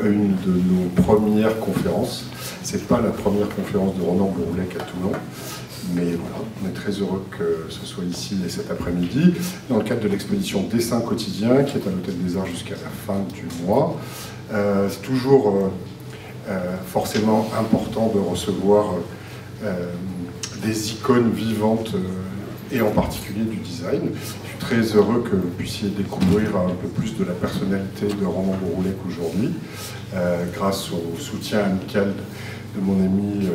une de nos premières conférences. C'est pas la première conférence de Ronan Bourroulec à Toulon, mais voilà, on est très heureux que ce soit ici et cet après-midi, dans le cadre de l'exposition Dessin quotidien, qui est à l'Hôtel des Arts jusqu'à la fin du mois. C'est toujours forcément important de recevoir des icônes vivantes, et en particulier du design. Je suis très heureux que vous puissiez découvrir un peu plus de la personnalité de Ronan Bourroulec aujourd'hui, grâce au soutien amical de mon ami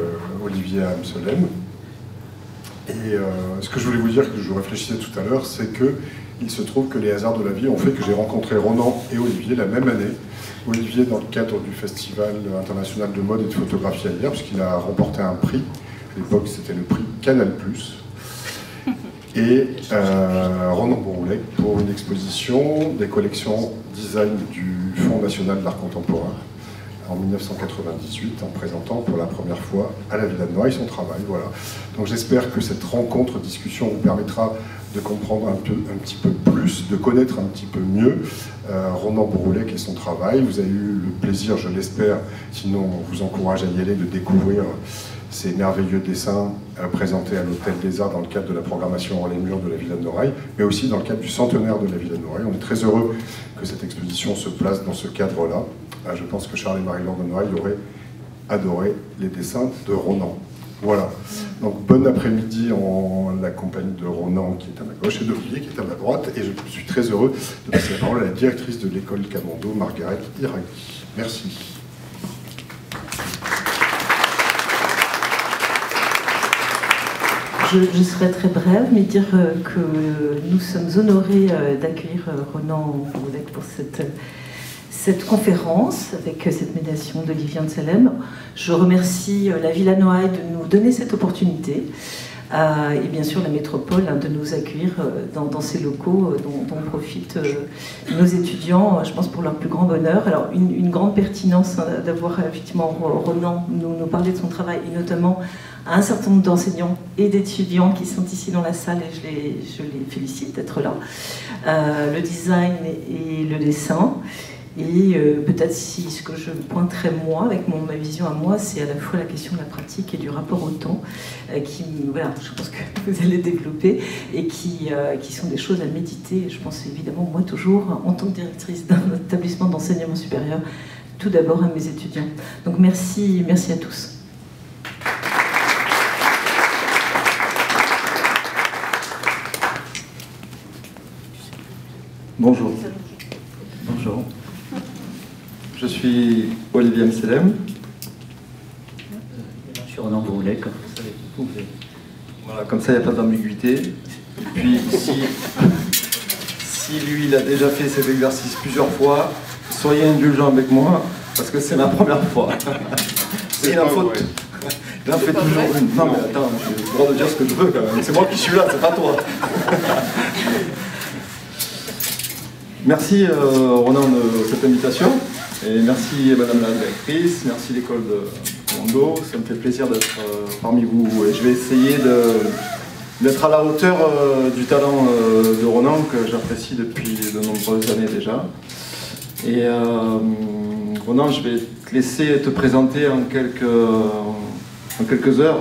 Olivier Amselem. Et ce que je voulais vous dire, que je réfléchissais tout à l'heure, c'est qu'il se trouve que les hasards de la vie ont fait que j'ai rencontré Ronan et Olivier la même année. Olivier dans le cadre du Festival international de mode et de photographie à Lierre, puisqu'il a remporté un prix. À l'époque, c'était le prix Canal+. Et Ronan Bourroulec pour une exposition des collections design du Fonds national d'art contemporain en 1998, en présentant pour la première fois à la Villa de Noailles son travail. Voilà. Donc j'espère que cette rencontre, discussion vous permettra de comprendre un petit peu plus, de connaître un petit peu mieux Ronan Bourroulec et son travail. Vous avez eu le plaisir, je l'espère, sinon on vous encourage à y aller, de découvrir ces merveilleux dessins présentés à l'Hôtel des Arts dans le cadre de la programmation Hors les murs de la Villa de Noailles, mais aussi dans le cadre du centenaire de la Villa de Noailles. On est très heureux que cette exposition se place dans ce cadre-là. Je pense que Charles et Marie-Laure de Noailles auraient adoré les dessins de Ronan. Voilà. Donc bon après-midi en la compagnie de Ronan qui est à ma gauche et d'Olivier qui est à ma droite. Et je suis très heureux de passer la parole à la directrice de l'école Camondo, Margaret Iraghi. Merci. Je serai très brève, mais dire que nous sommes honorés d'accueillir Ronan Bourroulec pour cette conférence avec cette médiation d'Olivier Amselem. Je remercie la Villa Noailles de nous donner cette opportunité et bien sûr la métropole de nous accueillir dans ces locaux dont profitent nos étudiants, je pense pour leur plus grand bonheur. Alors une grande pertinence d'avoir effectivement Ronan nous parler de son travail et notamment à un certain nombre d'enseignants et d'étudiants qui sont ici dans la salle et je les félicite d'être là. Le design et le dessin. Et peut-être ce que je pointerai moi, avec ma vision à moi, c'est à la fois la question de la pratique et du rapport au temps, qui, voilà, je pense que vous allez développer, et qui sont des choses à méditer. Je pense évidemment, moi toujours, en tant que directrice d'un établissement d'enseignement supérieur, tout d'abord à mes étudiants. Donc merci à tous. Bonjour. Bonjour. Je suis Olivier Amselem. Je suis Ronan Bourroulec, comme vous savez. Voilà, comme ça il n'y a pas d'ambiguïté. Et puis si lui il a déjà fait cet exercice plusieurs fois, soyez indulgents avec moi, parce que c'est ma première fois. C'est la faute. Il en fait toujours une. Non mais attends, j'ai le droit de dire ce que je veux quand même. C'est moi qui suis là, c'est pas toi. Merci Ronan de cette invitation. Et merci Madame la directrice, merci l'école de Commando. Ça me fait plaisir d'être parmi vous. Et je vais essayer d'être à la hauteur du talent de Ronan, que j'apprécie depuis de nombreuses années déjà. Et Ronan, je vais te laisser te présenter en quelques heures.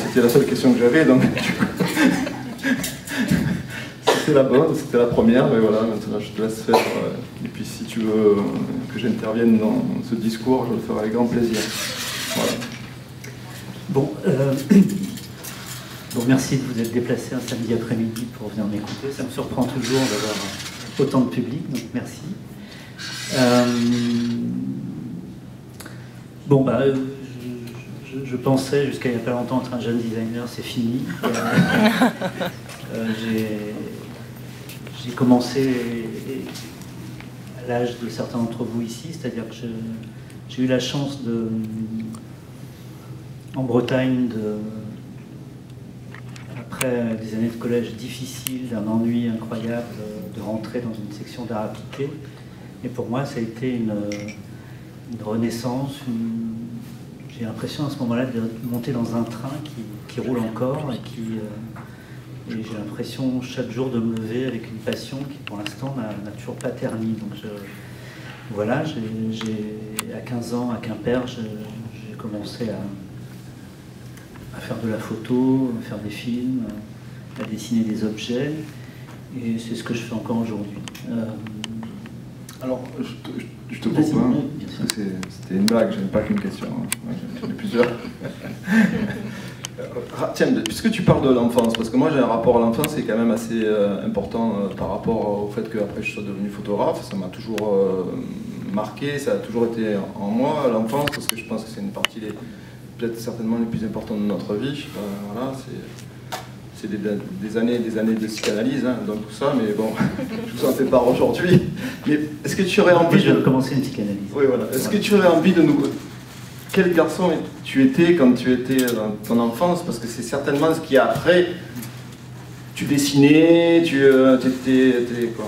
C'était la seule question que j'avais, donc c'était la bonne, c'était la première, mais voilà, maintenant je te laisse faire. Et puis si tu veux que j'intervienne dans ce discours, je le ferai avec grand plaisir. Voilà. Bon, merci de vous être déplacé un samedi après-midi pour venir m'écouter. Ça me surprend toujours d'avoir autant de public, donc merci. Je pensais jusqu'à il n'y a pas longtemps être un jeune designer, c'est fini. J'ai commencé à l'âge de certains d'entre vous ici, c'est-à-dire que j'ai eu la chance en Bretagne, après des années de collège difficiles, d'un ennui incroyable, de rentrer dans une section d'art appliqué. Et pour moi, ça a été une renaissance. J'ai l'impression à ce moment-là de monter dans un train qui roule encore et et j'ai l'impression chaque jour de me lever avec une passion qui pour l'instant n'a toujours pas terni. Donc voilà, 15 ans à Quimper, j'ai commencé à faire de la photo, à faire des films, à dessiner des objets, et c'est ce que je fais encore aujourd'hui. Alors, je te coupe, hein, c'était une blague, je n'ai pas qu'une question, hein. J'en ai plusieurs. Tiens, puisque tu parles de l'enfance, parce que moi j'ai un rapport à l'enfance qui est quand même assez important par rapport au fait qu'après je sois devenu photographe, ça m'a toujours marqué, ça a toujours été en moi, l'enfance, parce que je pense que c'est une partie peut-être certainement les plus importantes de notre vie. Voilà, c'est des années et des années de psychanalyse, hein, dans tout ça, mais bon, je vous en fais part aujourd'hui. Mais est-ce que tu aurais envie de commencer une psychanalyse? Oui, voilà. Est-ce que tu aurais envie de nous... Quel garçon tu étais quand tu étais dans ton enfance? Parce que c'est certainement ce qui après, tu dessinais, tu étais quoi?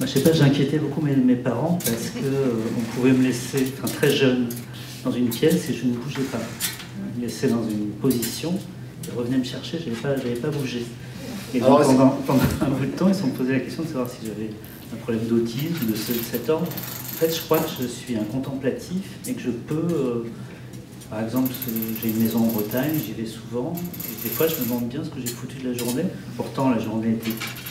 Je sais pas, j'inquiétais beaucoup mes parents parce qu'on pouvait me laisser très jeune dans une pièce et je ne bougeais pas. Ils me laissaient dans une position, ils revenaient me chercher, je n'avais pas bougé. Et donc, pendant un bout de temps, ils se sont posé la question de savoir si j'avais un problème d'autisme ou de cet ordre. En fait, je crois que je suis un contemplatif et que je peux... par exemple, j'ai une maison en Bretagne, j'y vais souvent, et des fois je me demande bien ce que j'ai foutu de la journée. Pourtant, la journée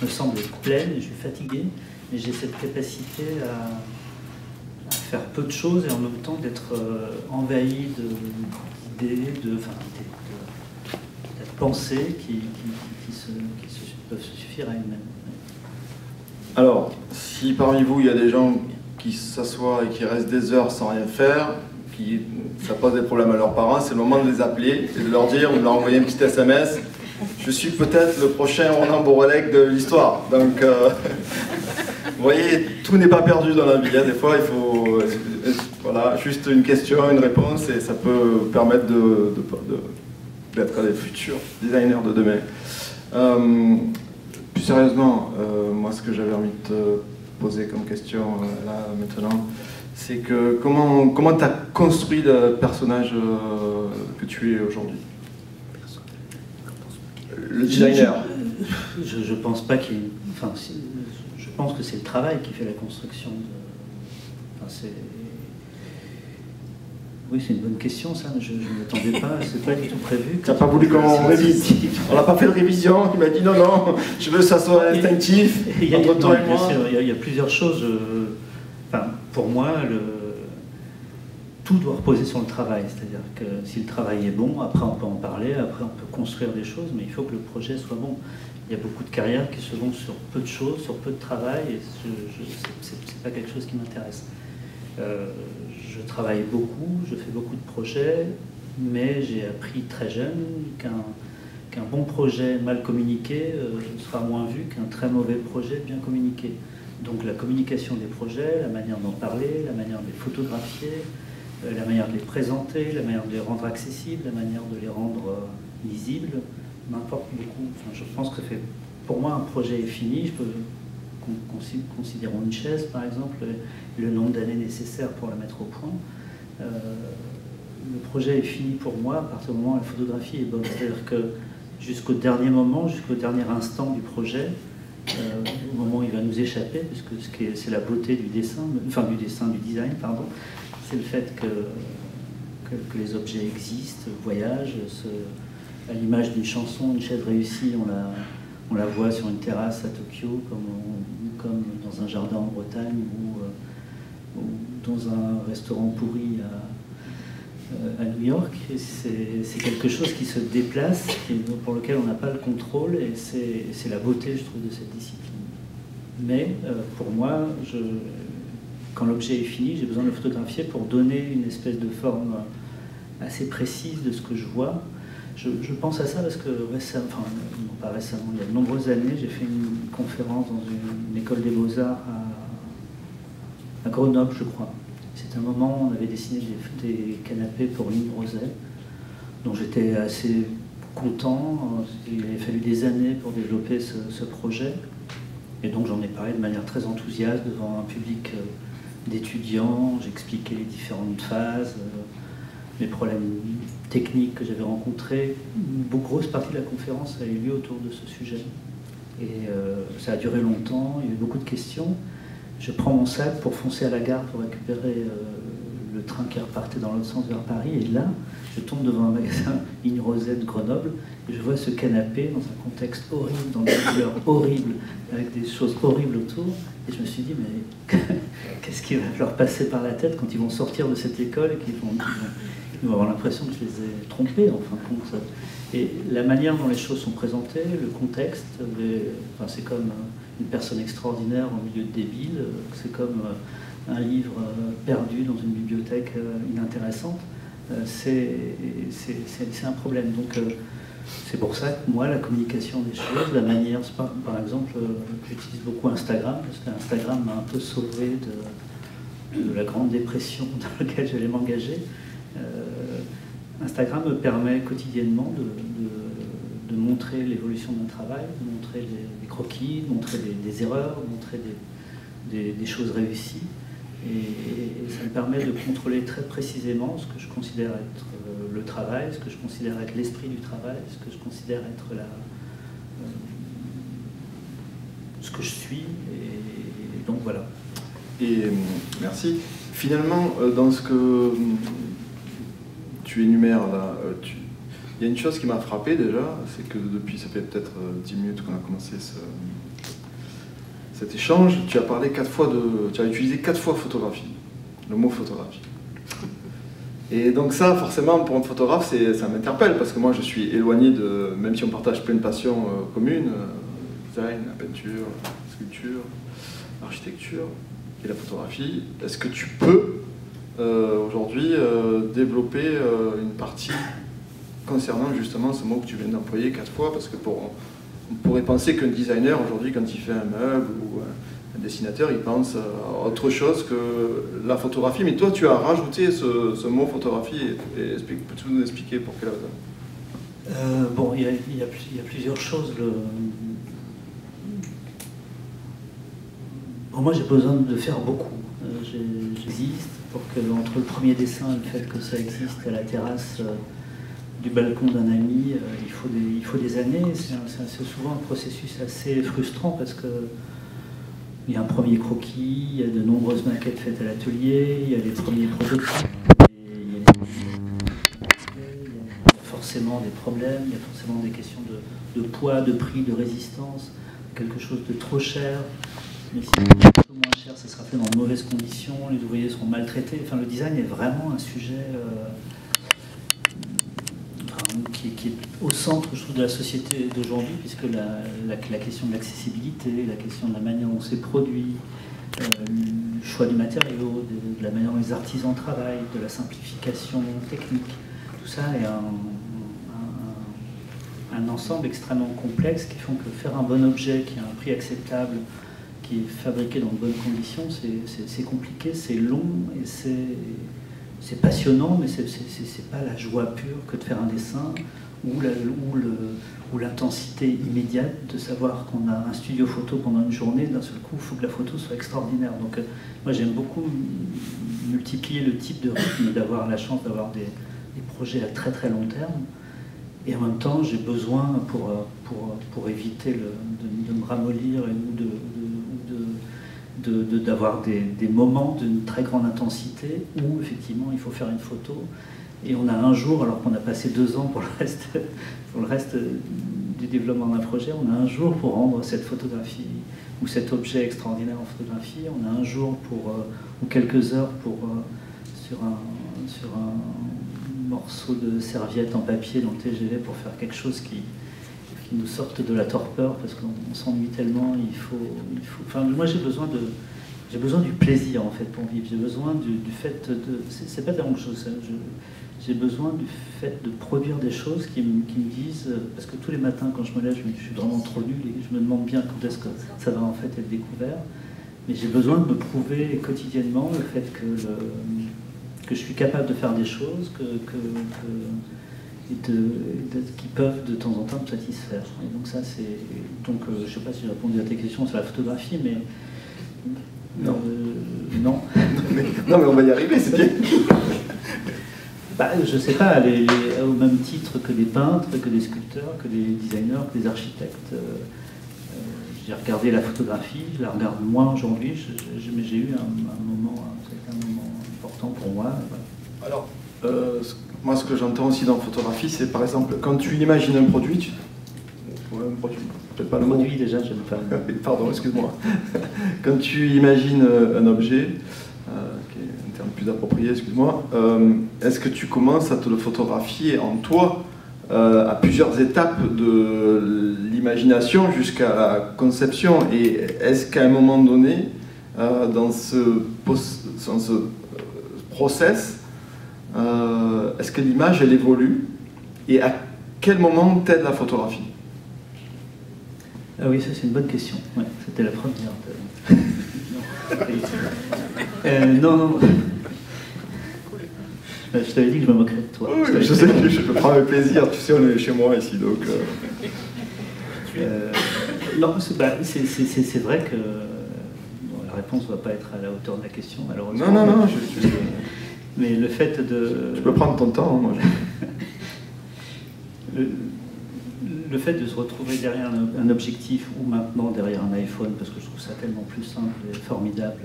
me semble pleine, et je suis fatigué, mais j'ai cette capacité à faire peu de choses et en même temps d'être envahi d'idées, de pensées qui peuvent se suffire à elles-mêmes. Alors, si parmi vous il y a des gens qui s'assoient et qui restent des heures sans rien faire, ça pose des problèmes à leurs parents, c'est le moment de les appeler et de leur dire, ou de leur envoyer un petit SMS. Je suis peut-être le prochain Ronan Borrelec de l'histoire. Donc, vous voyez, tout n'est pas perdu dans la vie. Hein. Des fois, il faut, voilà, juste une question, une réponse, et ça peut permettre d'être des futurs designers de demain. Plus sérieusement, moi, ce que j'avais envie de te poser comme question là maintenant, c'est que comment tu as construit le personnage que tu es aujourd'hui? Le designer. Je pense pas qu'il... Enfin, je pense que c'est le travail qui fait la construction. Oui, c'est une bonne question, ça. Je ne m'attendais pas, c'est pas du tout prévu. Tu n'as pas voulu qu'on révise? On n'a pas fait de révision, il m'a dit non, je veux que ça soit instinctif entre toi et moi. Il y a plusieurs choses. Pour moi, tout doit reposer sur le travail. C'est-à-dire que si le travail est bon, après on peut en parler, après on peut construire des choses, mais il faut que le projet soit bon. Il y a beaucoup de carrières qui se font sur peu de choses, sur peu de travail, et c'est pas quelque chose qui m'intéresse. Je travaille beaucoup, je fais beaucoup de projets, mais j'ai appris très jeune qu'un bon projet mal communiqué sera moins vu qu'un très mauvais projet bien communiqué. Donc la communication des projets, la manière d'en parler, la manière de les photographier, la manière de les présenter, la manière de les rendre accessibles, la manière de les rendre lisibles, m'importe beaucoup. Enfin, je pense que pour moi, un projet est fini. Je peux considérons une chaise, par exemple, le nombre d'années nécessaires pour la mettre au point. Le projet est fini pour moi à partir du moment où la photographie est bonne. C'est-à-dire que jusqu'au dernier moment, jusqu'au dernier instant du projet, au moment où il va nous échapper, puisque c'est la beauté du dessin, du design, pardon, c'est le fait que les objets existent, voyagent, à l'image d'une chanson, une chaise réussie, on la voit sur une terrasse à Tokyo, comme dans un jardin en Bretagne, ou dans un restaurant pourri à New York. C'est quelque chose qui se déplace, pour lequel on n'a pas le contrôle, et c'est la beauté, je trouve, de cette discipline. Mais pour moi, quand l'objet est fini, j'ai besoin de le photographier pour donner une espèce de forme assez précise de ce que je vois. Je pense à ça parce que récemment, pas récemment, il y a de nombreuses années, j'ai fait une conférence dans une école des Beaux-Arts à Grenoble, je crois. C'était un moment où on avait dessiné des canapés pour Lynn Roset, dont j'étais assez content. Il avait fallu des années pour développer ce projet. Et donc j'en ai parlé de manière très enthousiaste devant un public d'étudiants. J'expliquais les différentes phases, les problèmes techniques que j'avais rencontrés. Une grosse partie de la conférence a eu lieu autour de ce sujet. Et ça a duré longtemps, il y a eu beaucoup de questions. Je prends mon sac pour foncer à la gare pour récupérer le train qui repartait dans l'autre sens vers Paris, et là, je tombe devant un magasin Ligne Rosette Grenoble, et je vois ce canapé dans un contexte horrible, dans des couleurs horribles, avec des choses horribles autour, et je me suis dit, mais qu'est-ce qui va leur passer par la tête quand ils vont sortir de cette école et qu'ils vont avoir l'impression que je les ai trompés, en fin de compte. Et la manière dont les choses sont présentées, le contexte, enfin, c'est comme une personne extraordinaire au milieu de débiles, c'est comme un livre perdu dans une bibliothèque inintéressante, c'est un problème. Donc c'est pour ça que moi, la communication des choses, la manière, par exemple, j'utilise beaucoup Instagram, parce qu'Instagram m'a un peu sauvé de la grande dépression dans laquelle j'allais m'engager. Instagram me permet quotidiennement de montrer l'évolution de mon travail, de montrer des croquis, de montrer des erreurs, de montrer des choses réussies. Et ça me permet de contrôler très précisément ce que je considère être le travail, ce que je considère être l'esprit du travail, ce que je considère être ce que je suis. Et donc voilà. Et merci. Finalement, dans ce que tu énumères là, il y a une chose qui m'a frappé déjà, c'est que depuis, ça fait peut-être 10 minutes qu'on a commencé cet échange, tu as utilisé 4 fois photographie, le mot photographie. Et donc ça, forcément, pour un photographe, ça m'interpelle, parce que moi, je suis éloigné de, même si on partage plein de passions communes, design, la peinture, la sculpture, l'architecture et la photographie. Est-ce que tu peux, aujourd'hui, développer une partie concernant justement ce mot que tu viens d'employer 4 fois, parce que on pourrait penser qu'un designer, aujourd'hui, quand il fait un meuble ou un dessinateur, il pense à autre chose que la photographie. Mais toi, tu as rajouté ce mot photographie. Peux-tu nous expliquer pour quelle raison? Bon, il y a plusieurs choses. Bon, moi, j'ai besoin de faire beaucoup. J'existe pour que, entre le premier dessin et le fait que ça existe à la terrasse du balcon d'un ami, il faut des années. C'est souvent un processus assez frustrant parce que il y a un premier croquis, il y a de nombreuses maquettes faites à l'atelier, il y a les premiers prototypes, il y a forcément des problèmes, il y a forcément des questions de poids, de prix, de résistance, quelque chose de trop cher. Mais si c'est un peu moins cher, ça sera fait dans de mauvaises conditions, les ouvriers seront maltraités. Enfin, le design est vraiment un sujet qui est au centre, je trouve, de la société d'aujourd'hui, puisque la question de l'accessibilité, la question de la manière dont c'est produit, le choix du matériau, de la manière dont les artisans travaillent, de la simplification technique, tout ça est un ensemble extrêmement complexe qui font que faire un bon objet qui a un prix acceptable, qui est fabriqué dans de bonnes conditions, c'est compliqué, c'est long et c'est passionnant, mais c'est pas la joie pure que de faire un dessin ou l'intensité immédiate de savoir qu'on a un studio photo pendant une journée, d'un seul coup, il faut que la photo soit extraordinaire. Donc moi j'aime beaucoup multiplier le type de rythme, d'avoir la chance d'avoir des projets à très très long terme. Et en même temps, j'ai besoin, pour éviter de me ramollir ou d'avoir des moments d'une très grande intensité où, effectivement, il faut faire une photo. Et on a un jour, alors qu'on a passé 2 ans pour le reste du développement d'un projet, on a un jour pour rendre cette photographie ou cet objet extraordinaire en photographie. On a un jour ou quelques heures sur un morceau de serviette en papier dans le TGV pour faire quelque chose qui nous sorte de la torpeur parce qu'on s'ennuie tellement. Enfin, moi j'ai besoin du plaisir en fait pour vivre. J'ai besoin du fait de. C'est pas la même chose. J'ai besoin du fait de produire des choses qui me disent, parce que tous les matins quand je me lève, je suis vraiment trop nul et je me demande bien quand est-ce que ça va en fait être découvert. Mais j'ai besoin de me prouver quotidiennement le fait que je suis capable de faire des choses qui peuvent de temps en temps me satisfaire. Et donc ça c'est... Donc je ne sais pas si j'ai répondu à tes questions sur la photographie, mais... Non. Non. Non mais on va y arriver, c'est bien. Je ne sais pas, au même titre que des peintres, que des sculpteurs, que des designers, que des architectes. J'ai regardé la photographie, je la regarde moins aujourd'hui, mais j'ai eu un moment important important pour moi. Voilà. Alors, moi, ce que j'entends aussi dans la photographie, c'est par exemple, quand tu imagines un produit, un produit, peut-être pas le mot. Produit, déjà, j'aime pas. Pardon, excuse-moi. Quand tu imagines un objet, qui est un terme plus approprié, excuse-moi, est-ce que tu commences à te le photographier en toi à plusieurs étapes de l'imagination jusqu'à la conception? Et est-ce qu'à un moment donné, dans ce process, est-ce que l'image, elle évolue? Et à quel moment t'aide la photographie? Ah oui, ça c'est une bonne question. Ouais, c'était la première. Non. Je t'avais dit que je me moquerais de toi. Oui, je sais que je prends avec plaisir. Tu sais, on est chez moi ici, donc... Non, c'est vrai que bon, la réponse ne va pas être à la hauteur de la question, malheureusement. Non, mais le fait de... Tu peux prendre ton temps, moi. Le fait de se retrouver derrière un objectif ou maintenant derrière un iPhone, parce que je trouve ça tellement plus simple et formidable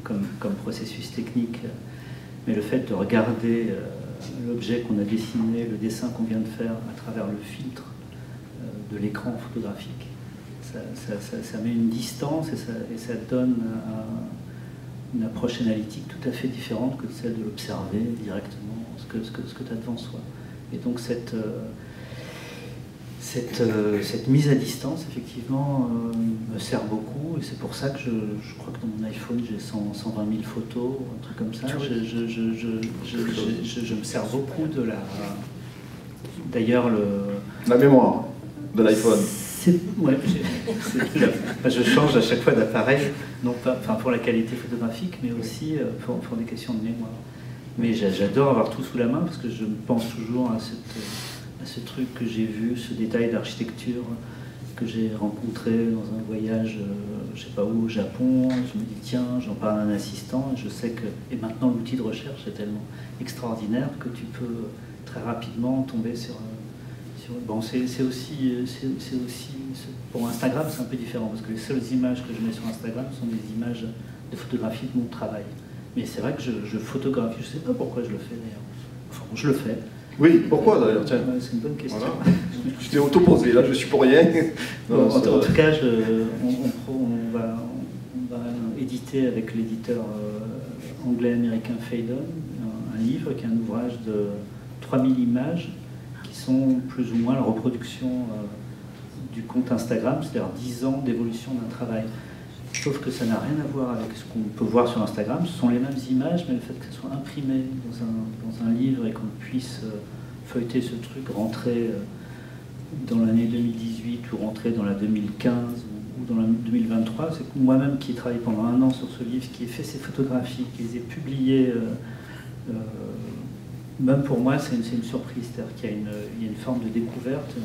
comme processus technique, mais le fait de regarder l'objet qu'on a dessiné, le dessin qu'on vient de faire à travers le filtre de l'écran photographique, ça met une distance et ça donne une approche analytique tout à fait différente que celle de l'observer directement, ce que tu as devant soi. Et donc cette mise à distance, effectivement, me sert beaucoup, et c'est pour ça que je crois que dans mon iPhone, j'ai 120 000 photos, un truc comme ça. Je me sers beaucoup de la... D'ailleurs, la mémoire de l'iPhone. Ouais, je change à chaque fois d'appareil, non pas pour la qualité photographique, mais aussi pour des questions de mémoire. Mais j'adore avoir tout sous la main, parce que je pense toujours à ce truc que j'ai vu, ce détail d'architecture que j'ai rencontré dans un voyage, je sais pas où, au Japon. Je me dis tiens, j'en parle à un assistant, et je sais que... Et maintenant l'outil de recherche est tellement extraordinaire que tu peux très rapidement tomber sur... Bon, c'est aussi... Pour Instagram, c'est un peu différent, parce que les seules images que je mets sur Instagram sont des images de photographie de mon travail. Mais c'est vrai que je photographie, je sais pas pourquoi je le fais d'ailleurs. Enfin, je le fais. Oui, pourquoi d'ailleurs? C'est une bonne question. Voilà. Je t'ai auto-posé, là je suis pour rien. Non, en tout cas, on va éditer avec l'éditeur anglais-américain Phaidon un livre qui est un ouvrage de 3000 images qui sont plus ou moins la reproduction du compte Instagram, c'est-à-dire 10 ans d'évolution d'un travail. Sauf que ça n'a rien à voir avec ce qu'on peut voir sur Instagram. Ce sont les mêmes images, mais le fait qu'elles soient imprimées dans un livre et qu'on puisse feuilleter ce truc, rentrer dans l'année 2018 ou rentrer dans la 2015 ou dans la 2023, c'est que moi-même qui ai travaillé pendant 1 an sur ce livre, qui ai fait ces photographies, qui les ai publiées, même pour moi c'est une surprise, c'est-à-dire qu'il y a une forme de découverte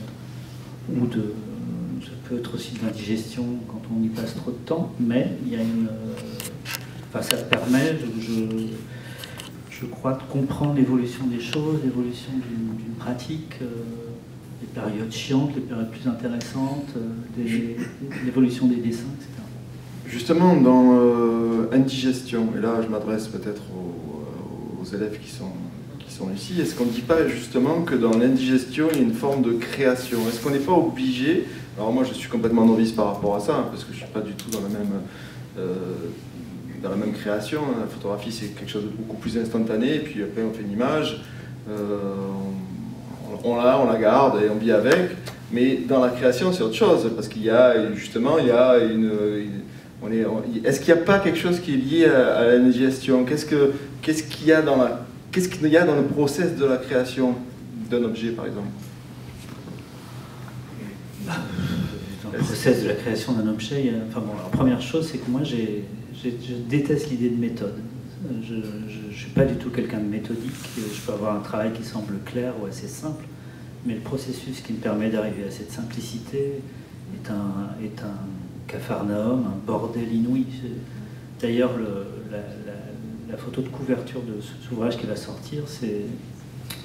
ou de... Ça peut être aussi de l'indigestion quand on y passe trop de temps, mais il y a une... Enfin, ça permet, je crois, de comprendre l'évolution des choses, l'évolution d'une pratique, les périodes chiantes, les périodes plus intéressantes, l'évolution des dessins, etc. Justement, dans indigestion, et là je m'adresse peut-être aux élèves qui sont ici, est-ce qu'on ne dit pas justement que dans l'indigestion, il y a une forme de création? Est-ce qu'on n'est pas obligé... Alors moi je suis complètement novice par rapport à ça, hein, parce que je ne suis pas du tout dans la même création. La photographie c'est quelque chose de beaucoup plus instantané, et puis après on fait une image, on la garde et on vit avec, mais dans la création c'est autre chose, parce qu'il y a justement, est-ce qu'il n'y a pas quelque chose qui est lié à l'indigestion? Qu'est-ce qu'il y a dans le process de la création d'un objet par exemple? Dans le process de la création d'un objet, enfin bon, la première chose, c'est que moi, je déteste l'idée de méthode. Je ne suis pas du tout quelqu'un de méthodique. Je peux avoir un travail qui semble clair ou assez simple, mais le processus qui me permet d'arriver à cette simplicité est un capharnaüm, un bordel inouï. D'ailleurs, la photo de couverture de cet ouvrage qui va sortir, c'est...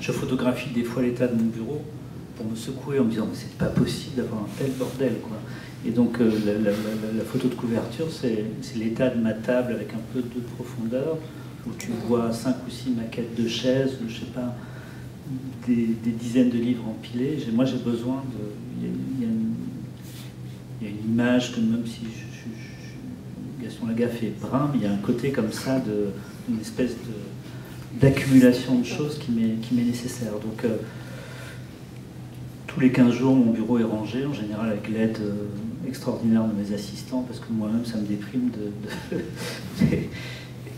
Je photographie des fois l'état de mon bureau pour me secouer en me disant mais c'est pas possible d'avoir un tel bordel, quoi. Et donc la photo de couverture c'est l'état de ma table avec un peu de profondeur où tu vois 5 ou 6 maquettes de chaises, je sais pas, des dizaines de livres empilés. Moi, j'ai besoin de... Il y a une image que même si Gaston Lagaffe est brun, mais il y a un côté comme ça, une espèce d'accumulation de choses qui m'est nécessaire. Donc, tous les 15 jours, mon bureau est rangé, en général avec l'aide extraordinaire de mes assistants, parce que moi-même, ça me déprime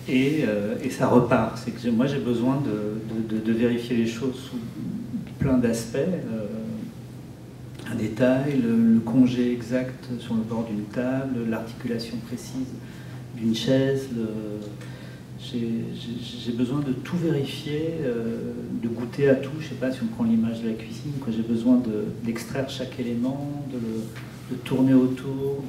et ça repart. C'est que moi, j'ai besoin de vérifier les choses sous plein d'aspects. Un détail, le congé exact sur le bord d'une table, l'articulation précise d'une chaise. J'ai besoin de tout vérifier, de goûter à tout. Je ne sais pas si on prend l'image de la cuisine, j'ai besoin d'extraire chaque élément, de tourner autour.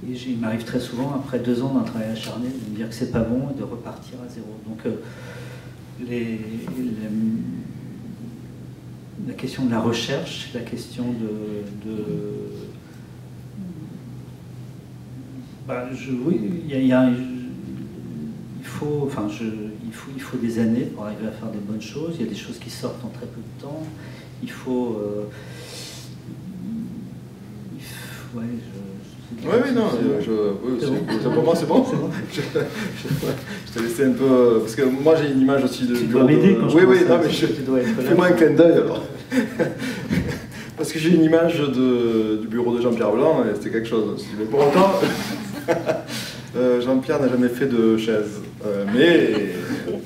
Et il m'arrive très souvent, après 2 ans d'un travail acharné, de me dire que c'est pas bon et de repartir à zéro. Donc la question de la recherche, la question oui, il faut des années pour arriver à faire des bonnes choses. Il y a des choses qui sortent en très peu de temps. Il faut... ouais, pour moi c'est bon. Je t'ai laissé un peu... Parce que moi j'ai une image aussi de... Tu dois m'aider quand je fais-moi un clin d'œil alors. Parce que j'ai une image du bureau de Jean-Pierre Blanc et c'était quelque chose aussi. Mais pour autant, Jean-Pierre n'a jamais fait de chaise. Mais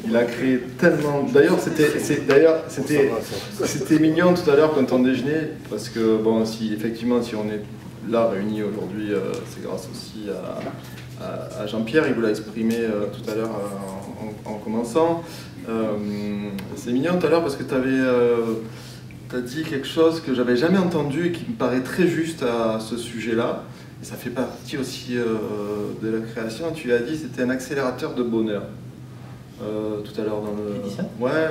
il a créé tellement... D'ailleurs, c'était mignon tout à l'heure quand on déjeunait, parce que bon, effectivement, si on est là réunis aujourd'hui, c'est grâce aussi à Jean-Pierre, il vous l'a exprimé tout à l'heure en commençant. C'est mignon tout à l'heure parce que tu as dit quelque chose que j'avais jamais entendu et qui me paraît très juste à ce sujet-là. Et ça fait partie aussi de la création. Tu as dit que c'était un accélérateur de bonheur. Tout à l'heure dans le... Tu dis ça ? Ouais,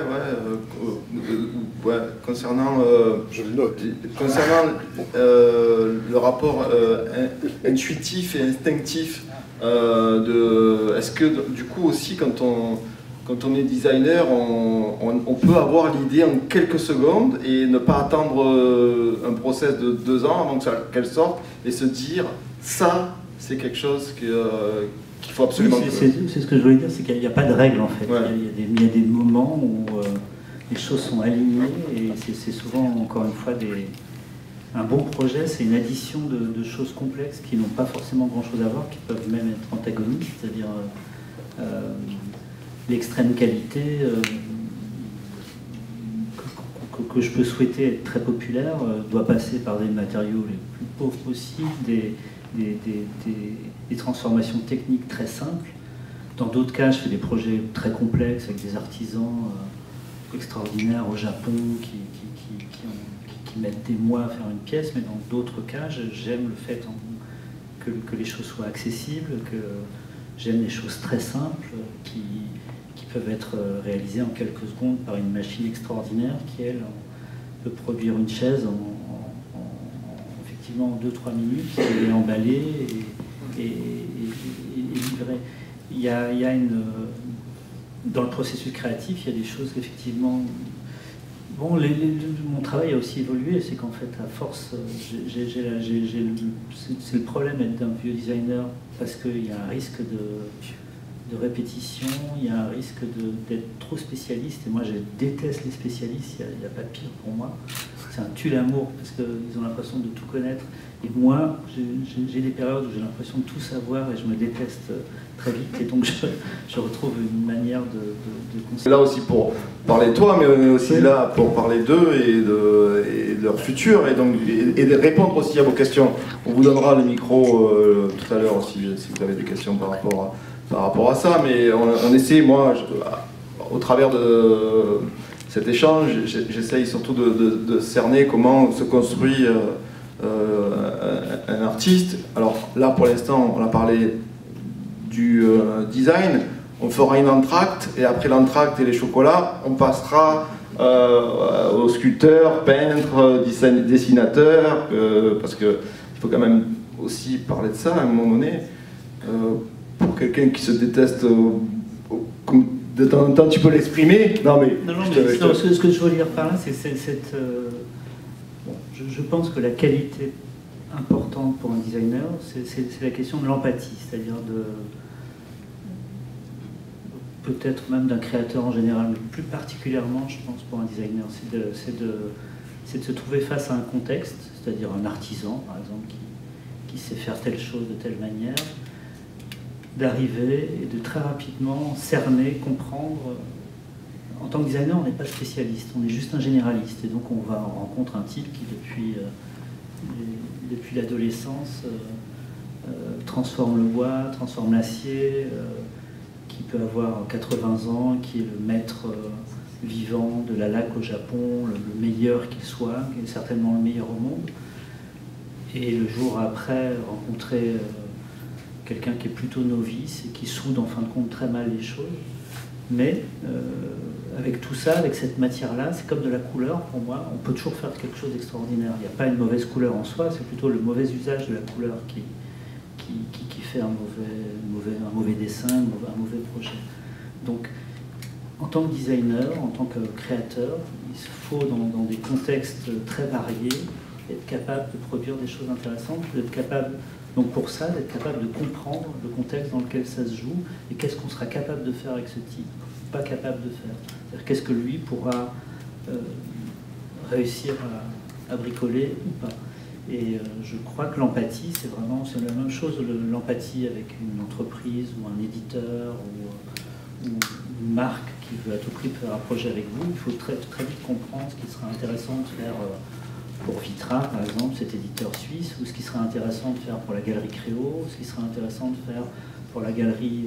concernant... Je le note. Concernant le rapport intuitif et instinctif est-ce que du coup aussi quand on est designer, on peut avoir l'idée en quelques secondes et ne pas attendre un process de 2 ans avant qu'elle sorte et se dire ça c'est quelque chose qu'il faut absolument... Oui, c'est ce que je voulais dire, c'est qu'il n'y a pas de règle en fait. Ouais. Il y a des moments où les choses sont alignées et c'est souvent, encore une fois, un bon projet, c'est une addition de choses complexes qui n'ont pas forcément grand-chose à voir, qui peuvent même être antagonistes, c'est-à-dire l'extrême qualité que je peux souhaiter être très populaire doit passer par des matériaux les plus pauvres possibles, des transformations techniques très simples. Dans d'autres cas, je fais des projets très complexes avec des artisans extraordinaires au Japon qui mettent des mois à faire une pièce, mais dans d'autres cas, j'aime le fait que les choses soient accessibles, que j'aime les choses très simples qui peuvent être réalisées en quelques secondes par une machine extraordinaire qui, elle, peut produire une chaise effectivement en 2-3 minutes, et emballée et livrée. Il y a dans le processus créatif, il y a des choses effectivement... Bon, mon travail a aussi évolué, c'est qu'en fait, à force, c'est le problème d'un vieux designer, parce qu'il y a un risque de répétition, il y a un risque d'être trop spécialiste, et moi je déteste les spécialistes, il n'y a pas de pire pour moi. C'est un tue-l'amour, parce qu'ils ont l'impression de tout connaître, et moi, j'ai des périodes où j'ai l'impression de tout savoir, et je me déteste très vite, et donc je retrouve une manière de là aussi pour parler de toi, mais on est aussi là pour parler d'eux et de leur futur, et de répondre aussi à vos questions. On vous donnera le micro tout à l'heure aussi, si vous avez des questions par rapport à ça, mais on essaie, moi, au travers de cet échange, j'essaye surtout de cerner comment se construit un artiste. Alors là, pour l'instant, on a parlé du design, on fera une entracte, et après l'entracte et les chocolats, on passera aux sculpteurs, peintres, dessinateurs, parce qu'il faut quand même aussi parler de ça à un moment donné. Pour quelqu'un qui se déteste de temps en temps tu peux l'exprimer. Non mais, ce que je veux dire par là, c'est cette... bon, je pense que la qualité importante pour un designer, c'est la question de l'empathie, c'est-à-dire peut-être même d'un créateur en général, mais plus particulièrement, je pense, pour un designer, c'est de se trouver face à un contexte, c'est-à-dire un artisan, par exemple, qui sait faire telle chose de telle manière, d'arriver et de très rapidement cerner, comprendre. En tant que designer, on n'est pas spécialiste, on est juste un généraliste, et donc on rencontre un type qui, depuis l'adolescence, transforme le bois, transforme l'acier, qui peut avoir 80 ans, qui est le maître vivant de la laque au Japon, le meilleur qu'il soit, qui est certainement le meilleur au monde. Et le jour après, rencontrer quelqu'un qui est plutôt novice et qui soude en fin de compte très mal les choses. Mais avec tout ça, avec cette matière-là, c'est comme de la couleur pour moi, on peut toujours faire quelque chose d'extraordinaire. Il n'y a pas une mauvaise couleur en soi, c'est plutôt le mauvais usage de la couleur qui fait un mauvais dessin, un mauvais projet. Donc, en tant que designer, en tant que créateur, il faut, dans des contextes très variés, être capable de produire des choses intéressantes, d'être capable, donc pour ça, d'être capable de comprendre le contexte dans lequel ça se joue et qu'est-ce qu'on sera capable de faire avec ce type, pas capable de faire. C'est-à-dire qu'est-ce que lui pourra réussir à bricoler ou pas. Et je crois que l'empathie, c'est la même chose, l'empathie avec une entreprise ou un éditeur ou une marque qui veut à tout prix faire un projet avec vous. Il faut très, très vite comprendre ce qui sera intéressant de faire pour Vitra, par exemple, cet éditeur suisse, ou ce qui serait intéressant de faire pour la galerie Créo, ce qui serait intéressant de faire pour la galerie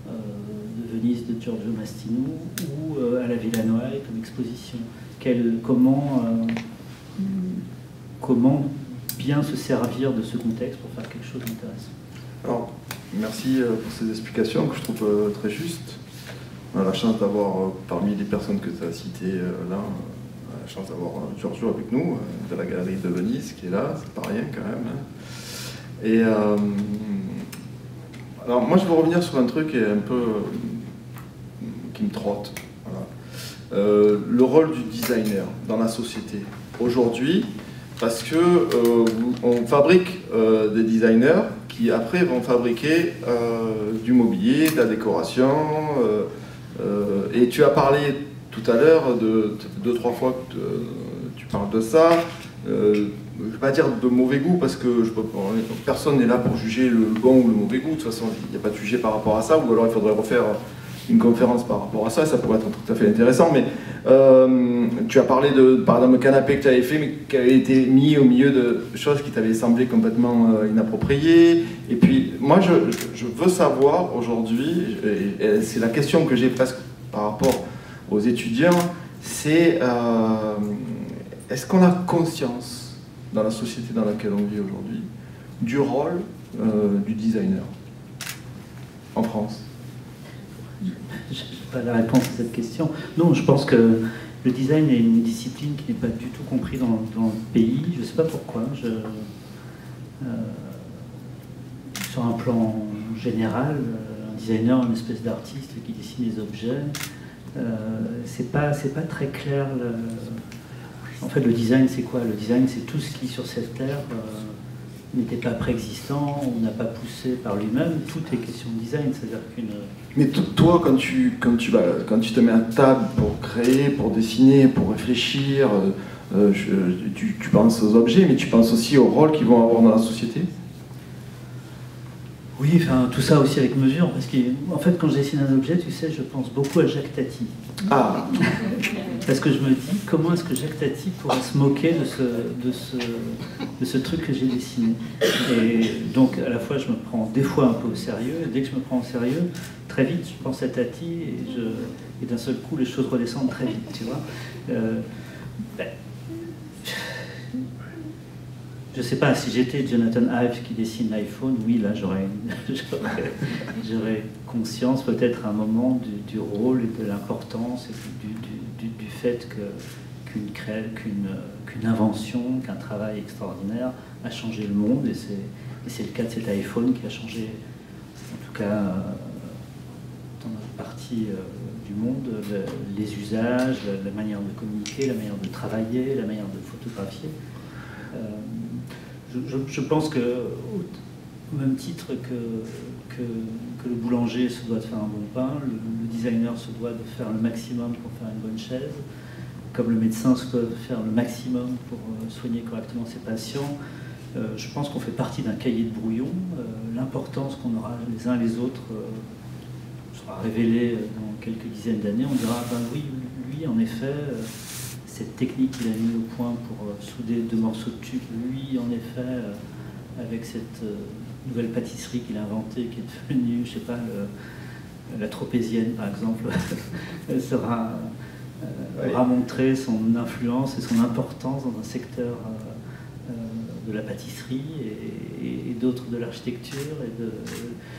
de Venise de Giorgio Mastino, ou à la Villa Noailles comme exposition. Comment bien se servir de ce contexte pour faire quelque chose d'intéressant. Alors, merci pour ces explications que je trouve très justes. On a la chance d'avoir, parmi les personnes que tu as citées là, la chance d'avoir Giorgio avec nous, de la galerie de Venise, qui est là, c'est pas rien quand même. Hein. Et alors moi je veux revenir sur un truc qui est un peu qui me trotte. Voilà. Le rôle du designer dans la société aujourd'hui, parce que on fabrique des designers qui après vont fabriquer du mobilier, de la décoration. Et tu as parlé tout à l'heure, deux, trois fois que tu parles de ça. Je ne vais pas dire de mauvais goût, parce que personne n'est là pour juger le bon ou le mauvais goût. De toute façon, il n'y a pas de sujet par rapport à ça, ou alors il faudrait refaire une conférence par rapport à ça, ça pourrait être tout à fait intéressant. Mais tu as parlé par exemple, le canapé que tu avais fait, mais qui avait été mis au milieu de choses qui t'avaient semblé complètement inappropriées. Et puis, moi, je veux savoir aujourd'hui, et c'est la question que j'ai presque par rapport aux étudiants, c'est est-ce qu'on a conscience, dans la société dans laquelle on vit aujourd'hui, du rôle du designer en France? Je n'ai pas la réponse à cette question. Non, je pense que le design est une discipline qui n'est pas du tout comprise dans le pays. Je ne sais pas pourquoi. Sur un plan général, un designer, une espèce d'artiste qui dessine des objets, c'est pas très clair. En fait, le design, c'est quoi? Le design, c'est tout ce qui, sur cette terre, n'était pas préexistant, on n'a pas poussé par lui-même. Tout est question de design, c'est-à-dire qu'une... Mais toi, quand tu te mets à table pour créer, pour dessiner, pour réfléchir, tu penses aux objets, mais tu penses aussi au rôle qu'ils vont avoir dans la société? Oui, enfin, tout ça aussi avec mesure, parce qu'en fait, quand je dessine un objet, tu sais, je pense beaucoup à Jacques Tati. Ah. Parce que je me dis, comment est-ce que Jacques Tati pourrait se moquer de ce truc que j'ai dessiné? Et donc, à la fois, je me prends des fois un peu au sérieux, et dès que je me prends au sérieux, très vite, je pense à Tati, et d'un seul coup, les choses redescendent très vite, tu vois. Je ne sais pas, si j'étais Jonathan Ive qui dessine l'iPhone, oui, là, j'aurais conscience peut-être à un moment du rôle et de l'importance et du fait qu'une invention, qu'un travail extraordinaire a changé le monde, et c'est le cas de cet iPhone qui a changé, en tout cas, dans notre partie partie du monde, les usages, la manière de communiquer, la manière de travailler, la manière de photographier. Je pense que, au même titre que le boulanger se doit de faire un bon pain, le designer se doit de faire le maximum pour faire une bonne chaise, comme le médecin se doit de faire le maximum pour soigner correctement ses patients. Je pense qu'on fait partie d'un cahier de brouillon. L'importance qu'on aura les uns les autres sera révélée dans quelques dizaines d'années. On dira, ben oui, lui, en effet, cette technique qu'il a mise au point pour souder 2 morceaux de tube, lui, en effet, avec cette nouvelle pâtisserie qu'il a inventée, qui est devenue, je sais pas, la tropézienne, par exemple, aura montré son influence et son importance dans un secteur de la pâtisserie et d'autres de l'architecture.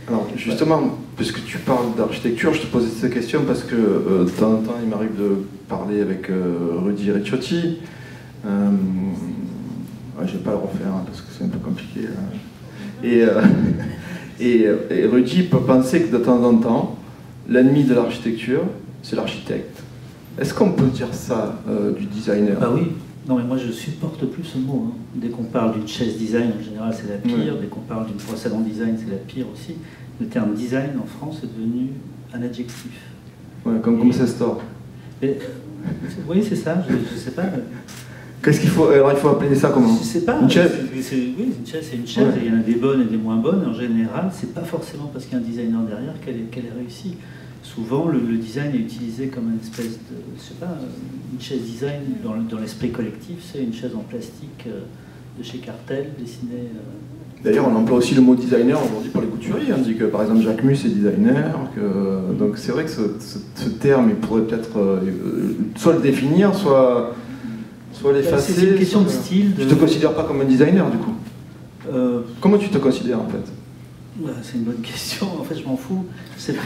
Alors justement, puisque tu parles d'architecture, je te posais cette question parce que de temps en temps, il m'arrive de parler avec Rudy Ricciotti. Je ne vais pas le refaire hein, parce que c'est un peu compliqué. Et Rudy peut penser que de temps en temps, l'ennemi de l'architecture, c'est l'architecte. Est-ce qu'on peut dire ça du designer? Ah oui. Non, mais moi je supporte plus ce mot. Hein. Dès qu'on parle d'une chaise design, en général, c'est la pire. Dès qu'on parle d'une salon design, c'est la pire aussi. Le terme design en France est devenu un adjectif. Ouais, comme c'est store. Oui, c'est ça. Je sais pas. Qu'est-ce qu'il faut? Alors, il faut appeler ça comment? Je sais pas. Une chaise. Oui, une chaise, c'est une chaise. Ouais. Et il y en a des bonnes et des moins bonnes. En général, c'est pas forcément parce qu'il y a un designer derrière qu'elle est réussie. Souvent, le design est utilisé comme une espèce de, je sais pas, une chaise design dans l'esprit collectif, c'est une chaise en plastique de chez Cartel, dessinée... D'ailleurs, on emploie aussi le mot designer aujourd'hui pour les couturiers. On dit que, par exemple, Jacques Mus est designer. Donc, c'est vrai que ce terme, il pourrait peut-être soit le définir, soit l'effacer. C'est une question de style. Tu ne te considères pas comme un designer, du coup Comment tu te considères, en fait? C'est une bonne question. En fait, je m'en fous. C'est que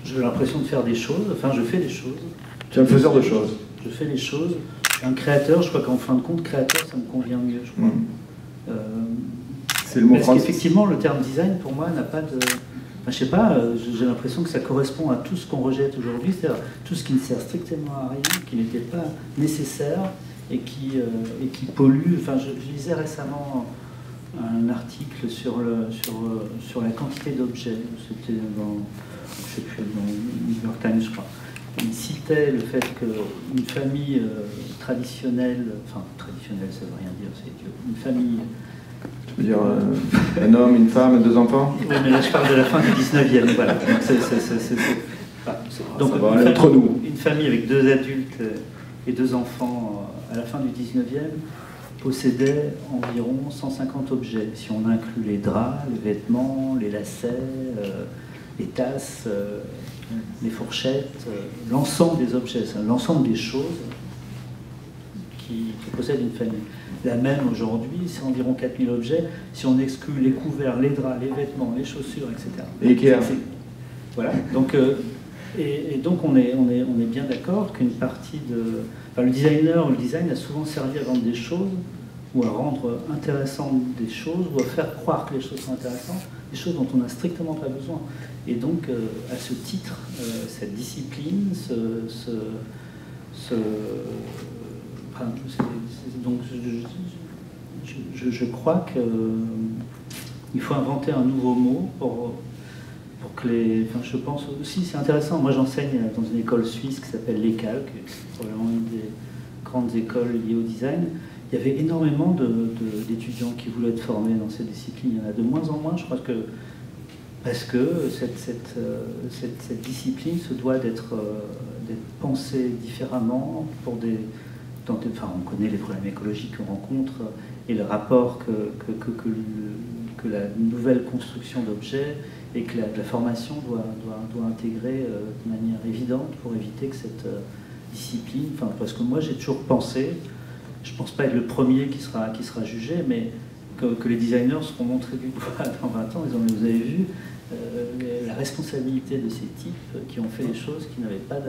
j'ai l'impression de faire des choses. Enfin, je fais des choses. Tu es un faiseur de choses. Je fais des choses. Un créateur, je crois qu'en fin de compte, créateur, ça me convient mieux, je crois. C'est le mot parce qu'effectivement, le terme design, pour moi, n'a pas de... Enfin, je sais pas, j'ai l'impression que ça correspond à tout ce qu'on rejette aujourd'hui, c'est-à-dire tout ce qui ne sert strictement à rien, qui n'était pas nécessaire, et qui pollue. Enfin, je lisais récemment un article sur la quantité d'objets. C'était dans, je sais plus, dans New York Times, je crois. Il citait le fait qu'une famille traditionnelle, enfin traditionnelle, ça veut rien dire, c'est une famille. Tu veux dire un homme, une femme, 2 enfants? Oui, mais là je parle de la fin du 19e, voilà. Donc entre nous. Une famille avec 2 adultes et 2 enfants à la fin du 19e possédait environ 150 objets. Si on inclut les draps, les vêtements, les lacets, les tasses, les fourchettes, l'ensemble des objets, l'ensemble des choses qui possèdent une famille. La même aujourd'hui, c'est environ 4000 objets, si on exclut les couverts, les draps, les vêtements, les chaussures, etc. Et Ikea. Voilà, donc, et donc on est bien d'accord qu'une partie de... Enfin, le designer ou le design a souvent servi à vendre des choses, ou à rendre intéressantes des choses, ou à faire croire que les choses sont intéressantes, des choses dont on n'a strictement pas besoin. Et donc, à ce titre, cette discipline, donc je crois qu'il faut inventer un nouveau mot pour que les... Enfin, je pense aussi, c'est intéressant, moi j'enseigne dans une école suisse qui s'appelle l'ECAL, qui est probablement une des grandes écoles liées au design. Il y avait énormément d'étudiants qui voulaient être formés dans cette discipline. Il y en a de moins en moins, je crois que parce que cette discipline se doit d'être pensée différemment pour des... Enfin, on connaît les problèmes écologiques qu'on rencontre et le rapport que la nouvelle construction d'objets et que la formation doit intégrer de manière évidente pour éviter que cette discipline... Enfin, parce que moi, j'ai toujours pensé, je ne pense pas être le premier qui sera jugé, mais que les designers seront montrés du doigt dans 20 ans. Vous avez vu la responsabilité de ces types qui ont fait des choses qui n'avaient pas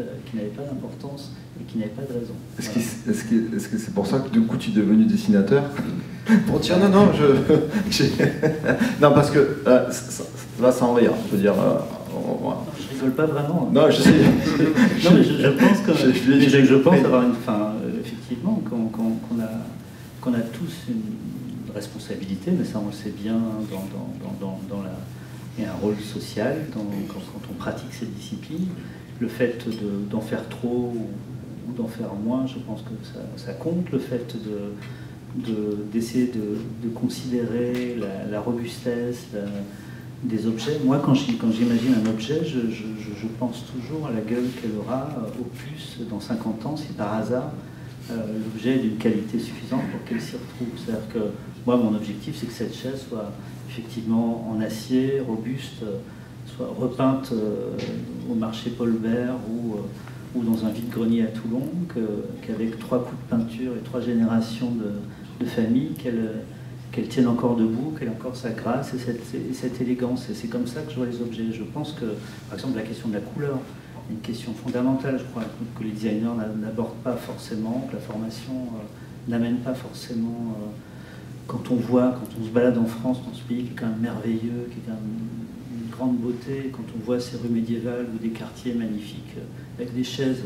d'importance et qui n'avaient pas de raison. Est-ce que c'est pour ça que du coup tu es devenu dessinateur? Pour dire non, non, parce que là, sans rire, je veux dire. Je rigole pas vraiment. Non, je sais. Non, mais je pense que je pense avoir une. Enfin, effectivement, qu'on a tous une responsabilité, mais ça on le sait bien dans la. Il y a un rôle social quand on pratique cette discipline. Le fait d'en faire trop ou d'en faire moins, je pense que ça compte. Le fait d'essayer de considérer la robustesse des objets. Moi, quand j'imagine un objet, je pense toujours à la gueule qu'elle aura au plus dans 50 ans, si par hasard l'objet est d'une qualité suffisante pour qu'elle s'y retrouve. C'est-à-dire que moi, mon objectif, c'est que cette chaise soit effectivement en acier, robuste, soit repeinte au marché Paul Bert ou dans un vide-grenier à Toulon, qu'avec 3 coups de peinture et 3 générations de famille, qu'elle tienne encore debout, qu'elle ait encore sa grâce et cette élégance. Et c'est comme ça que je vois les objets. Je pense que, par exemple, la question de la couleur est une question fondamentale, je crois, que les designers n'abordent pas forcément, que la formation n'amène pas forcément. Quand on se balade en France, dans ce pays qui est quand même merveilleux, qui est quand même une grande beauté, quand on voit ces rues médiévales ou des quartiers magnifiques, avec des chaises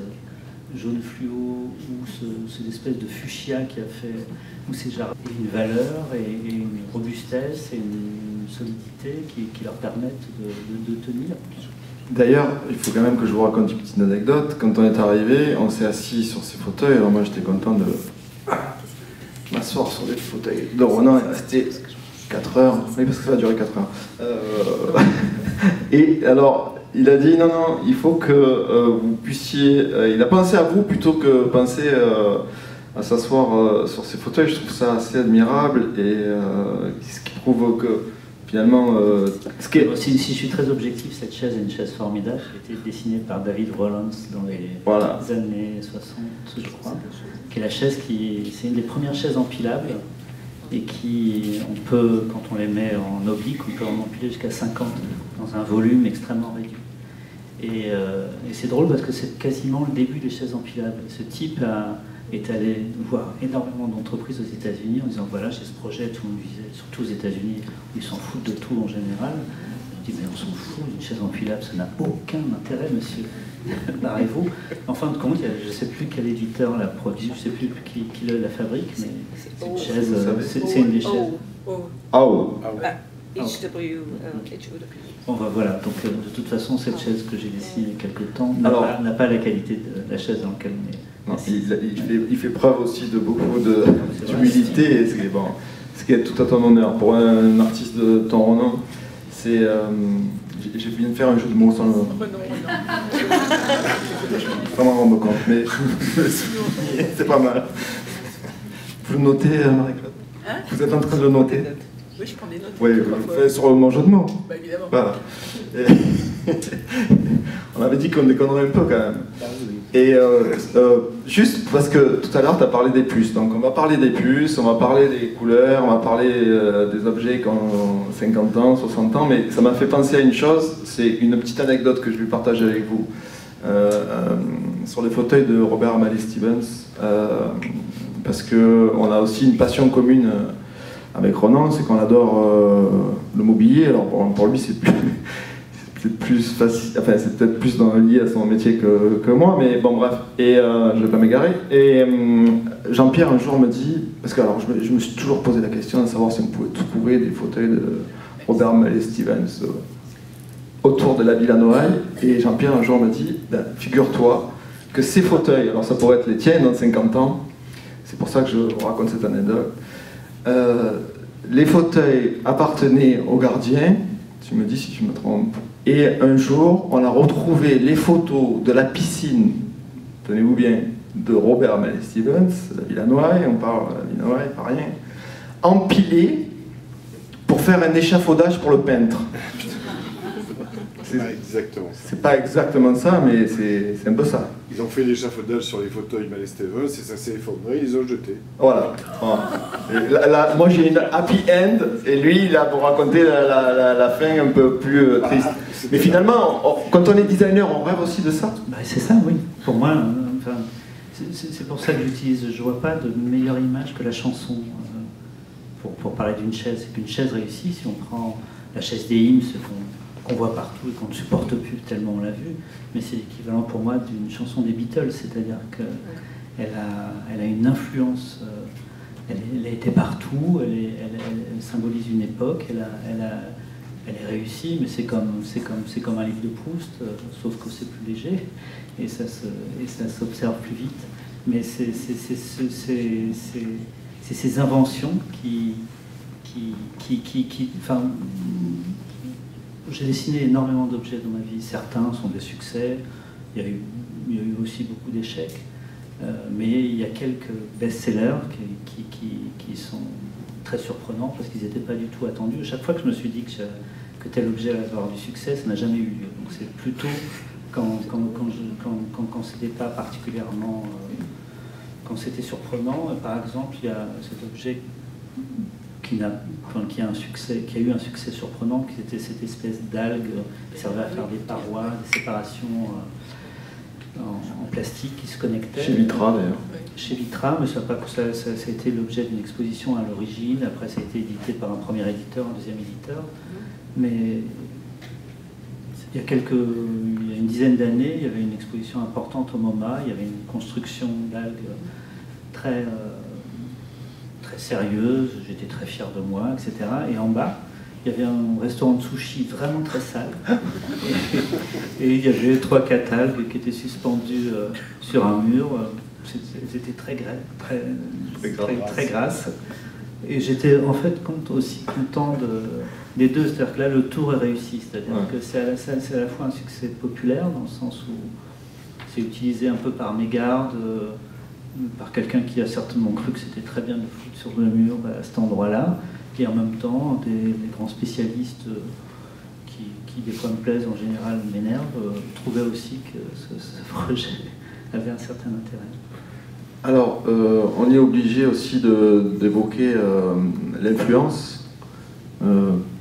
jaune fluo, ou cette espèce de fuchsia qui a fait, ou ces jardins, une valeur et une robustesse et une solidité qui leur permettent de tenir. D'ailleurs, il faut quand même que je vous raconte une petite anecdote. Quand on est arrivé, on s'est assis sur ces fauteuils, alors moi j'étais content de m'asseoir sur des fauteuils de Ronan, il restait 4 heures, oui parce que ça a duré 4 heures. Et alors, il a dit non, il faut que vous puissiez. Il a pensé à vous plutôt que penser à s'asseoir sur ces fauteuils. Je trouve ça assez admirable et ce qui prouve que finalement. Si je suis très objectif, cette chaise est une chaise formidable. Elle a été dessinée par David Rowlands dans les années 60, je crois. Qui est la chaise c'est une des premières chaises empilables et on peut, quand on les met en oblique, on peut en empiler jusqu'à 50 dans un volume extrêmement réduit. Et c'est drôle parce que c'est quasiment le début des chaises empilables. Ce type est allé voir énormément d'entreprises aux États-Unis en disant voilà, j'ai ce projet, tout le monde disait, surtout aux États-Unis, ils s'en foutent de tout en général. Je dis mais on s'en fout, une chaise empilable, ça n'a aucun intérêt, monsieur. Barrez-vous. En fin de compte, je ne sais plus quel éditeur l'a produit, je ne sais plus qui la fabrique, mais c'est une chaise, c'est une des chaises. Bon, voilà, donc de toute façon, cette chaise que j'ai dessinée il y a quelques temps n'a pas la qualité de la chaise dans laquelle on est. Non, il fait preuve aussi de beaucoup d'humilité, ce qui est tout à ton honneur. Pour un artiste de ton renom, c'est. J'ai viens de faire un jeu de mots sans le. Je suis vraiment rendre compte, mais c'est pas mal. Vous le notez, Marie-Claude? Vous êtes en train de le noter? Oui, je prends des notes. Oui, sur mon jeu de mots. Bah, évidemment. Voilà. On avait dit qu'on déconnerait un peu quand même. Et juste parce que tout à l'heure tu as parlé des puces, donc on va parler des puces, on va parler des couleurs, on va parler des objets qui ont 50 ans, 60 ans, mais ça m'a fait penser à une chose, c'est une petite anecdote que je vais partager avec vous. Sur les fauteuils de Robert Malley Stevens, parce qu'on a aussi une passion commune avec Ronan, c'est qu'on adore le mobilier. Alors pour lui c'est plus facile, enfin c'est peut-être plus lié à son métier que moi, mais bon bref, et je vais pas m'égarer. Et Jean-Pierre un jour me dit, parce que alors je me suis toujours posé la question de savoir si on pouvait trouver des fauteuils de Robert Malley Stevens autour de la Villa Noailles, et Jean-Pierre un jour me dit, figure-toi que ces fauteuils, alors ça pourrait être les tiens dans 50 ans, c'est pour ça que je vous raconte cette anecdote, les fauteuils appartenaient au gardien, tu me dis si je me trompe, et un jour on a retrouvé les photos de la piscine, tenez-vous bien, de Robert Malley Stevens, la Villa Noailles, on parle de la Villa Noailles, pas rien, empilées pour faire un échafaudage pour le peintre. C'est pas exactement ça, mais c'est un peu ça. Ils ont fait l'échafaudage sur les fauteuils Malley Stevens, et ça s'est effondré, ils ont jeté. Voilà. Là, moi j'ai une happy end, et lui il a pour raconter la fin un peu plus triste. Mais finalement, quand on est designer, on rêve aussi de ça. Bah, c'est ça, oui. Pour moi, c'est pour ça que j'utilise. Je vois pas de meilleure image que la chanson pour parler d'une chaise, c'est qu'une chaise réussie, si on prend la chaise des hymnes, qu'on voit partout et qu'on ne supporte plus tellement on l'a vu, mais c'est l'équivalent pour moi d'une chanson des Beatles, c'est-à-dire qu'elle a une influence, elle a été partout, elle symbolise une époque, elle est réussie, mais c'est comme un livre de Proust, sauf que c'est plus léger et ça s'observe plus vite. Mais c'est ces inventions enfin, j'ai dessiné énormément d'objets dans ma vie. Certains sont des succès, il y a eu aussi beaucoup d'échecs, mais il y a quelques best-sellers qui sont très surprenants parce qu'ils n'étaient pas du tout attendus. À chaque fois que je me suis dit que tel objet allait avoir du succès, ça n'a jamais eu lieu. Donc c'est plutôt quand c'était pas particulièrement... quand c'était surprenant. Par exemple, il y a cet objet qui a eu un succès surprenant, qui était cette espèce d'algue qui servait à faire des parois, des séparations en plastique qui se connectaient. Chez Vitra d'ailleurs. Chez Vitra, mais ça a été l'objet d'une exposition à l'origine. Après, ça a été édité par un premier éditeur, un deuxième éditeur. Mais il y a une dizaine d'années, il y avait une exposition importante au MoMA. Il y avait une construction d'algues très sérieuse, j'étais très fier de moi, etc. Et en bas, il y avait un restaurant de sushi vraiment très sale. Et il y avait 3-4 algues qui étaient suspendues sur un mur. C'était très grasse. Et j'étais en fait aussi content des deux. C'est-à-dire que là, le tour est réussi. C'est-à-dire que c'est à la fois un succès populaire, dans le sens où c'est utilisé un peu par mégarde, par quelqu'un qui a certainement cru que c'était très bien de foutre sur le mur à cet endroit-là, et en même temps, des grands spécialistes qui des fois me plaisent, en général m'énervent, trouvaient aussi que ce projet avait un certain intérêt. Alors, on est obligé aussi d'évoquer l'influence,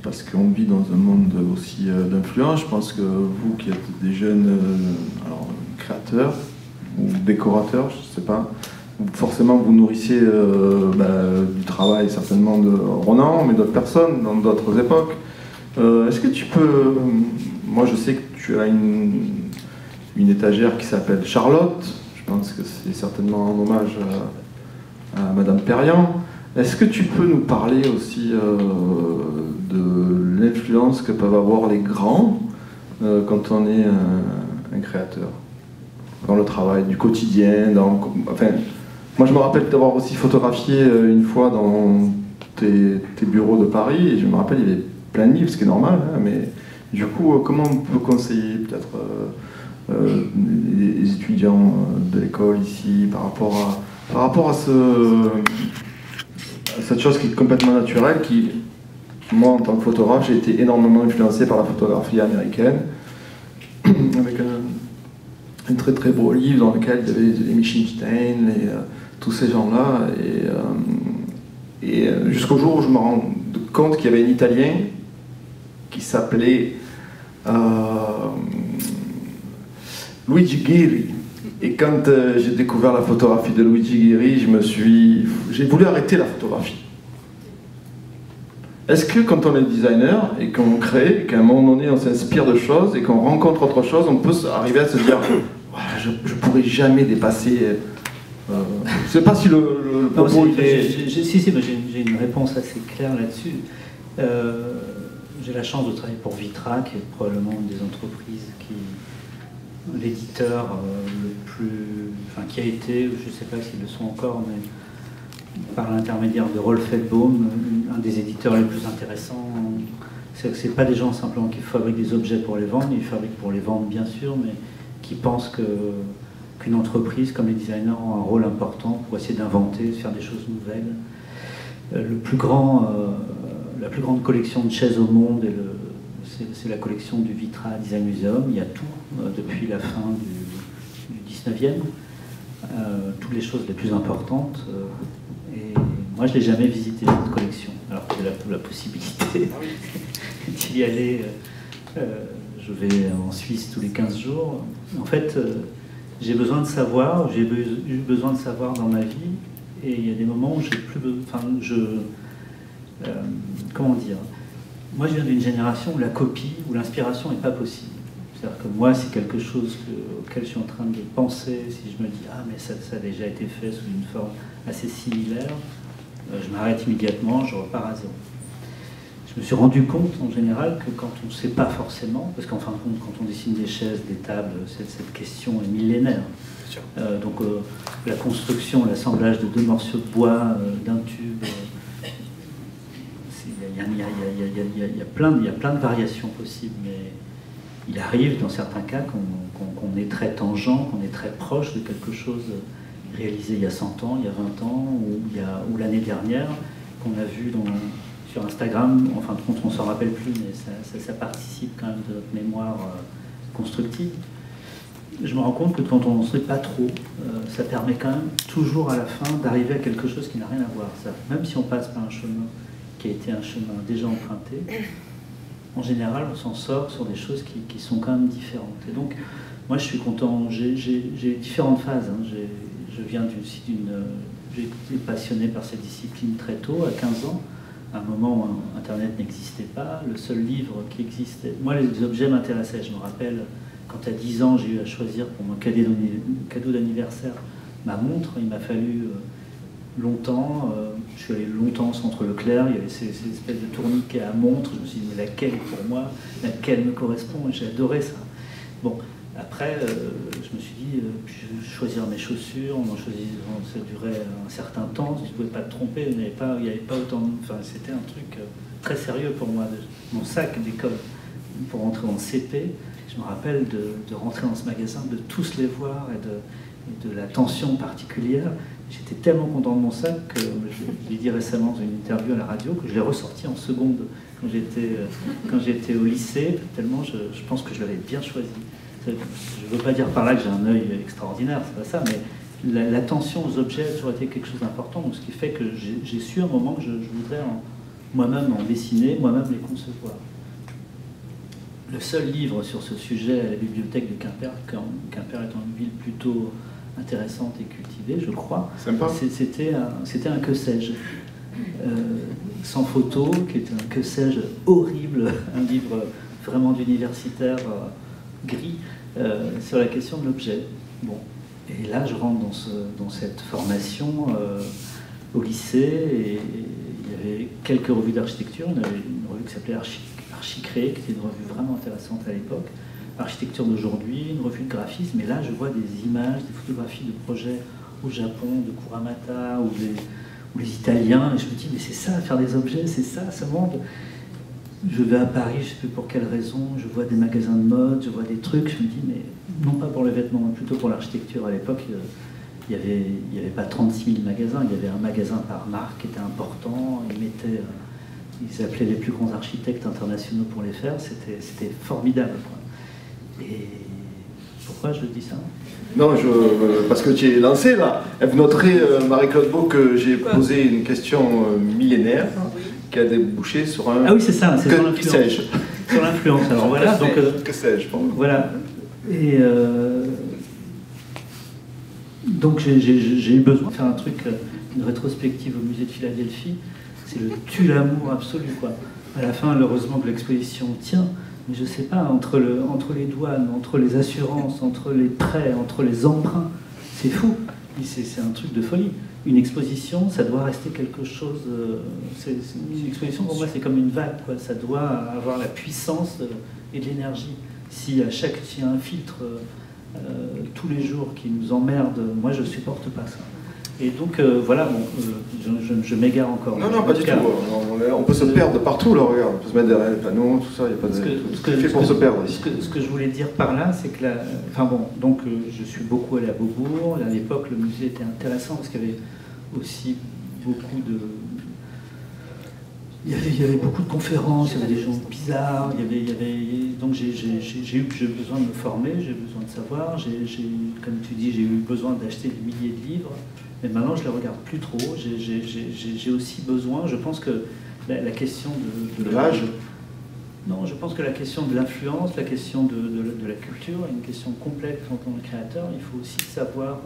parce qu'on vit dans un monde aussi d'influence. Je pense que vous qui êtes des jeunes créateurs, ou décorateur, je ne sais pas. Forcément, vous nourrissez du travail certainement de Ronan, mais d'autres personnes, dans d'autres époques. Est-ce que tu peux... Moi, je sais que tu as une étagère qui s'appelle Charlotte. Je pense que c'est certainement un hommage à Madame Perriand. Est-ce que tu peux nous parler aussi de l'influence que peuvent avoir les grands quand on est un créateur ? Dans le travail, du quotidien, moi je me rappelle d'avoir aussi photographié une fois dans tes bureaux de Paris, et je me rappelle il y avait plein de livres, ce qui est normal, hein, mais du coup, comment on peut conseiller peut-être les étudiants de l'école ici par rapport à cette chose qui est complètement naturelle, qui, moi en tant que photographe, j'ai été énormément influencé par la photographie américaine, avec un très très beau livre dans lequel il y avait les Lichtenstein, tous ces gens-là, et jusqu'au jour où je me rends compte qu'il y avait un Italien qui s'appelait Luigi Ghirri. Et quand j'ai découvert la photographie de Luigi Ghirri, j'ai voulu arrêter la photographie. Est-ce que quand on est designer et qu'on crée, et qu'à un moment donné on s'inspire de choses et qu'on rencontre autre chose, on peut arriver à se dire voilà, je ne pourrai jamais dépasser... je ne sais pas si le propos... J'ai une réponse assez claire là-dessus. J'ai la chance de travailler pour Vitra, qui est probablement une des entreprises l'éditeur qui a été, je ne sais pas s'ils le sont encore, mais par l'intermédiaire de Rolf Feldbaum, un des éditeurs les plus intéressants. C'est que ce n'est pas des gens simplement qui fabriquent des objets pour les vendre, ils fabriquent pour les vendre bien sûr, mais qui pensent qu'une entreprise comme les designers ont un rôle important pour essayer d'inventer, de faire des choses nouvelles. La plus grande collection de chaises au monde, c'est la collection du Vitra Design Museum. Il y a tout, depuis la fin du 19e, toutes les choses les plus importantes. Et moi, je ne l'ai jamais visité, cette collection, alors que j'ai la possibilité d'y aller. Je vais en Suisse tous les 15 jours. En fait, j'ai besoin de savoir, j'ai eu besoin de savoir dans ma vie, et il y a des moments où j'ai plus besoin. comment dire, moi je viens d'une génération où la copie, où l'inspiration n'est pas possible. C'est-à-dire que moi, c'est quelque chose auquel je suis en train de penser, si je me dis « Ah, mais ça a déjà été fait sous une forme assez similaire », je m'arrête immédiatement, je repars à zéro. Je me suis rendu compte, en général, que quand on ne sait pas forcément, parce qu'en fin de compte, quand on dessine des chaises, des tables, cette question est millénaire. Donc la construction, l'assemblage de 2 morceaux de bois, d'un tube, il y a plein de variations possibles, mais il arrive dans certains cas qu'on est très tangent, qu'on est très proche de quelque chose réalisé il y a 100 ans, il y a 20 ans, ou l'année dernière, qu'on a vu sur Instagram. En fin de compte, on ne s'en rappelle plus, mais ça participe quand même de notre mémoire constructive. Je me rends compte que quand on ne sait pas trop, ça permet quand même toujours à la fin d'arriver à quelque chose qui n'a rien à voir. Même si on passe par un chemin qui a été un chemin déjà emprunté, en général, on s'en sort sur des choses qui sont quand même différentes. Et donc, moi, je suis content. J'ai différentes phases. Hein. Je viens aussi j'ai été passionné par cette discipline très tôt, à 15 ans, à un moment où Internet n'existait pas. Le seul livre qui existait... Moi, les objets m'intéressaient. Je me rappelle, quand à 10 ans, j'ai eu à choisir pour mon cadeau d'anniversaire ma montre, il m'a fallu... longtemps, je suis allé longtemps au centre Leclerc, il y avait ces espèces de tourniquets à montre, je me suis dit mais laquelle pour moi, laquelle me correspond, et j'ai adoré ça. Bon, après je me suis dit, je vais choisir mes chaussures, ça durait un certain temps, je ne pouvais pas te tromper, il n'y avait pas autant de... Enfin, c'était un truc très sérieux pour moi, mon sac d'école pour rentrer en CP, je me rappelle de rentrer dans ce magasin, de tous les voir et de la tension particulière. J'étais tellement content de mon sac que je l'ai dit récemment dans une interview à la radio que je l'ai ressorti en seconde quand j'étais au lycée, tellement je pense que je l'avais bien choisi. Je ne veux pas dire par là que j'ai un œil extraordinaire, c'est pas ça, mais l'attention aux objets a toujours été quelque chose d'important, donc ce qui fait que j'ai su à un moment que je voudrais moi-même en dessiner, moi-même les concevoir. Le seul livre sur ce sujet à la bibliothèque de Quimper, Quimper étant une ville plutôt intéressante et cultivée, je crois. C'était un que sais-je, sans photo, qui était un que sais-je horrible, un livre vraiment d'universitaire gris, sur la question de l'objet. Bon. Et là, je rentre dans cette formation au lycée, et il y avait quelques revues d'architecture. On avait une revue qui s'appelait Archicré, qui était une revue vraiment intéressante à l'époque. Architecture d'aujourd'hui, une revue de graphisme, et là je vois des images, des photographies de projets au Japon, de Kuramata, ou les Italiens, et je me dis, mais c'est ça, faire des objets, c'est ça, ce monde. Je vais à Paris, je ne sais plus pour quelle raison, je vois des magasins de mode, je vois des trucs, je me dis, mais non pas pour les vêtements, mais plutôt pour l'architecture. À l'époque, il n'y avait pas 36 000 magasins, il y avait un magasin par marque qui était important, ils appelaient les plus grands architectes internationaux pour les faire, c'était formidable, quoi. Et pourquoi je dis ça? Non, parce que tu es lancé là. Vous noterez, Marie-Claude Beau, que j'ai posé une question millénaire qui a débouché sur un... Ah oui, c'est ça, c'est sur l'influence. Que sais-je? Sur l'influence, alors voilà. Que sais-je, pardon. Voilà. Et donc j'ai eu besoin de faire un truc, une rétrospective au musée de Philadelphie. C'est le tue l'amour absolu, quoi. À la fin, heureusement que l'exposition tient. Mais je ne sais pas, entre les douanes, entre les assurances, entre les prêts, entre les emprunts, c'est fou. C'est un truc de folie. Une exposition, ça doit rester quelque chose... une exposition, pour moi, c'est comme une vague, quoi. Ça doit avoir la puissance et de l'énergie. S'il y a un filtre tous les jours qui nous emmerde, moi, je ne supporte pas ça. Et donc, voilà, bon, je m'égare encore. Non, pas du tout. On peut se perdre partout, là, regarde. On peut se mettre derrière les panneaux, tout ça, il n'y a pas de... se perdre ici. Ce que je voulais dire par là, c'est que enfin bon, donc je suis beaucoup allé à Beaubourg. À l'époque, le musée était intéressant parce qu'il y avait aussi beaucoup de... Il y avait beaucoup de conférences, il y avait des gens bizarres, donc j'ai eu besoin de me former, j'ai besoin de savoir, comme tu dis, j'ai eu besoin d'acheter des milliers de livres, mais maintenant je ne les regarde plus trop. J'ai aussi besoin, je pense que la question de l'âge. Non, je pense que la question de l'influence, la question de la culture est une question complexe en tant que créateur. Il faut aussi savoir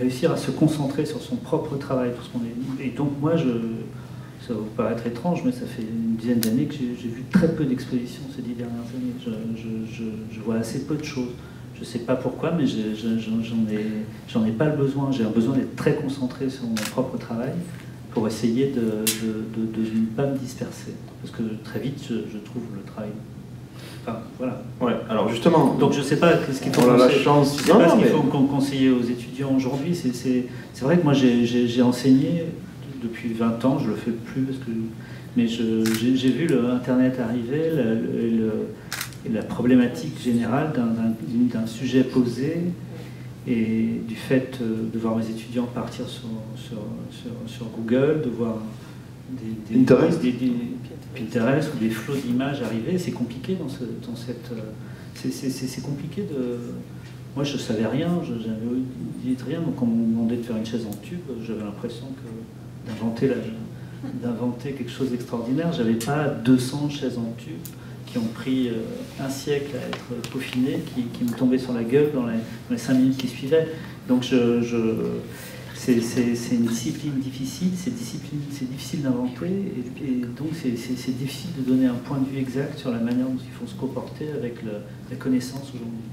réussir à se concentrer sur son propre travail. Parce qu'on est, et donc moi, ça va vous paraître étrange, mais ça fait une dizaine d'années que j'ai vu très peu d'expositions ces 10 dernières années. Je vois assez peu de choses. Je ne sais pas pourquoi, mais j'en ai pas le besoin. J'ai un besoin d'être très concentré sur mon propre travail pour essayer de ne pas me disperser. Parce que très vite, je trouve le travail. Enfin, voilà. Ouais, alors justement. Donc je ne sais pas ce qu'il faut conseiller aux étudiants aujourd'hui. C'est vrai que moi j'ai enseigné depuis 20 ans, je ne le fais plus parce que. Mais j'ai vu Internet arriver, la problématique générale d'un sujet posé et du fait de voir mes étudiants partir sur Google, de voir Pinterest ou des flots d'images arriver, c'est compliqué c'est compliqué de... Moi je savais rien, j'avais dit rien, donc quand on me demandait de faire une chaise en tube, j'avais l'impression d'inventer quelque chose d'extraordinaire. J'avais pas 200 chaises en tube qui ont pris un siècle à être peaufinées, qui me tombaient sur la gueule dans les 5 minutes qui suivaient. Donc c'est une discipline difficile, c'est difficile d'inventer, et donc c'est difficile de donner un point de vue exact sur la manière dont il faut se comporter avec la connaissance aujourd'hui.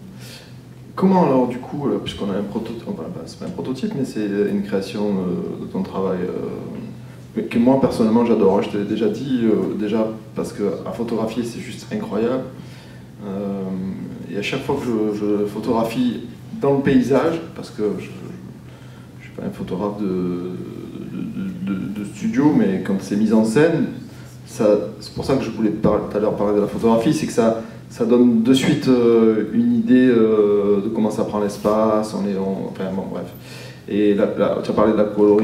Comment alors du coup, puisqu'on a un prototype, enfin, c'est pas un prototype, mais c'est une création de ton travail que moi personnellement j'adore, je te l'ai déjà dit, déjà parce qu'à photographier c'est juste incroyable, et à chaque fois que je photographie dans le paysage, parce que je suis pas un photographe de studio, mais quand c'est mis en scène, c'est pour ça que je voulais tout à l'heure parler de la photographie, c'est que ça donne de suite une idée de comment ça prend l'espace, enfin bon bref. Et là, tu as parlé de la couleur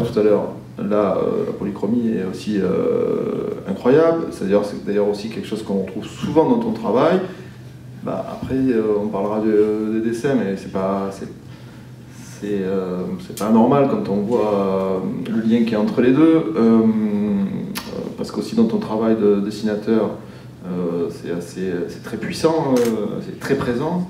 tout à l'heure. Là, la polychromie est aussi incroyable. C'est d'ailleurs aussi quelque chose qu'on retrouve souvent dans ton travail. Après, on parlera des dessins, mais c'est pas normal quand on voit le lien qui est entre les deux. Parce qu'aussi dans ton travail de dessinateur, c'est très puissant, c'est très présent.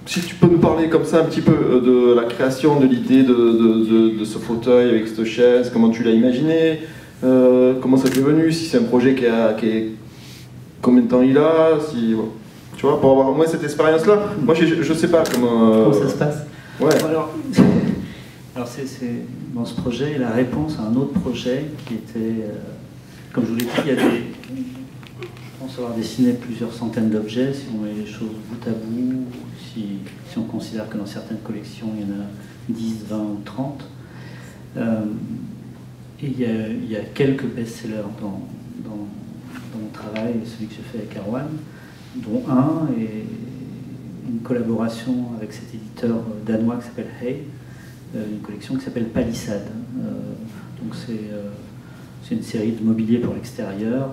Si tu peux nous parler comme ça un petit peu de la création de l'idée de ce fauteuil avec cette chaise, comment tu l'as imaginé, comment ça t'est venu, si c'est un projet qui est... Combien de temps il a, si... Tu vois, pour avoir au moins cette expérience-là, moi je sais pas comment ça se passe. Ouais. Alors c'est dans ce projet la réponse à un autre projet qui était... comme je vous l'ai dit, il y a je pense avoir dessiné plusieurs centaines d'objets, si on met les choses bout à bout, si on considère que dans certaines collections, il y en a 10, 20 ou 30. Et il y a quelques best-sellers dans mon travail, celui que j'ai fait avec Erwan, dont un est une collaboration avec cet éditeur danois qui s'appelle Hey, une collection qui s'appelle Palissade. Donc c'est une série de mobilier pour l'extérieur,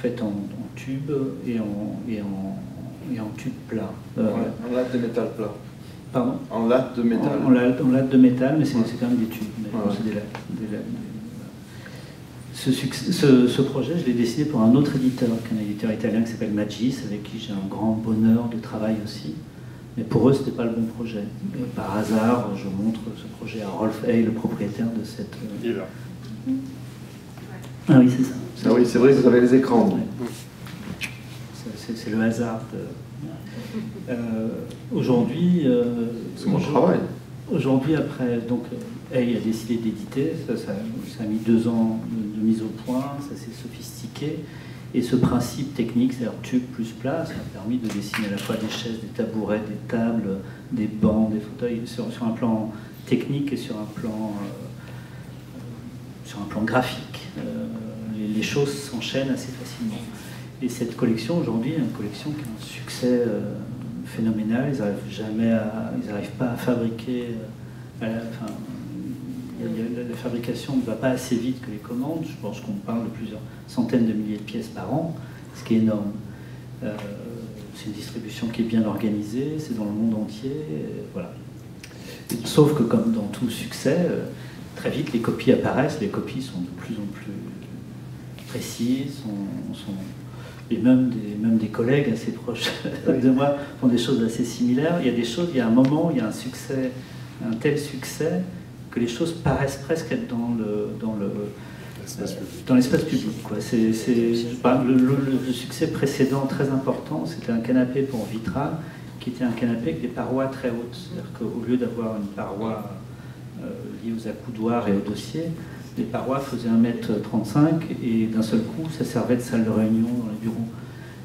faite en tube et en tube plat. En latte de métal plat. Pardon ? En latte de métal. En latte de métal, mais c'est quand même des tubes. Mais c'est des lattes. Ce projet, je l'ai dessiné pour un autre éditeur, qu'un éditeur italien qui s'appelle Magis, avec qui j'ai un grand bonheur de travail aussi. Mais pour eux, ce n'était pas le bon projet. Par hasard, je montre ce projet à Rolf Hay, le propriétaire de cette... Il est là. Ah oui, c'est ça. Ah oui, c'est vrai que vous avez les écrans. Ouais. C'est le hasard. Aujourd'hui... c'est mon travail. Aujourd'hui, après, donc, Hay a décidé d'éditer, ça a mis 2 ans de mise au point, ça s'est sophistiqué, et ce principe technique, c'est-à-dire tube plus plat, ça a permis de dessiner à la fois des chaises, des tabourets, des tables, des bancs, des fauteuils, sur un plan technique et sur un plan graphique. Les choses s'enchaînent assez facilement. Et cette collection, aujourd'hui, est une collection qui a un succès phénoménal. Ils n'arrivent pas à fabriquer... la fabrication ne va pas assez vite que les commandes. Je pense qu'on parle de plusieurs centaines de milliers de pièces par an, ce qui est énorme. C'est une distribution qui est bien organisée, c'est dans le monde entier. Voilà. Sauf que comme dans tout succès, très vite les copies apparaissent, les copies sont de plus en plus précises, et même des collègues assez proches de moi font des choses assez similaires. Il y a des choses, il y a un moment, il y a un succès, un tel succès que les choses paraissent presque être dans l'espace public, quoi. Le succès précédent très important, c'était un canapé pour Vitra, qui était un canapé avec des parois très hautes. C'est-à-dire qu'au lieu d'avoir une paroi liée aux accoudoirs et aux dossiers, les parois faisaient 1,35 m et d'un seul coup, ça servait de salle de réunion dans les bureaux.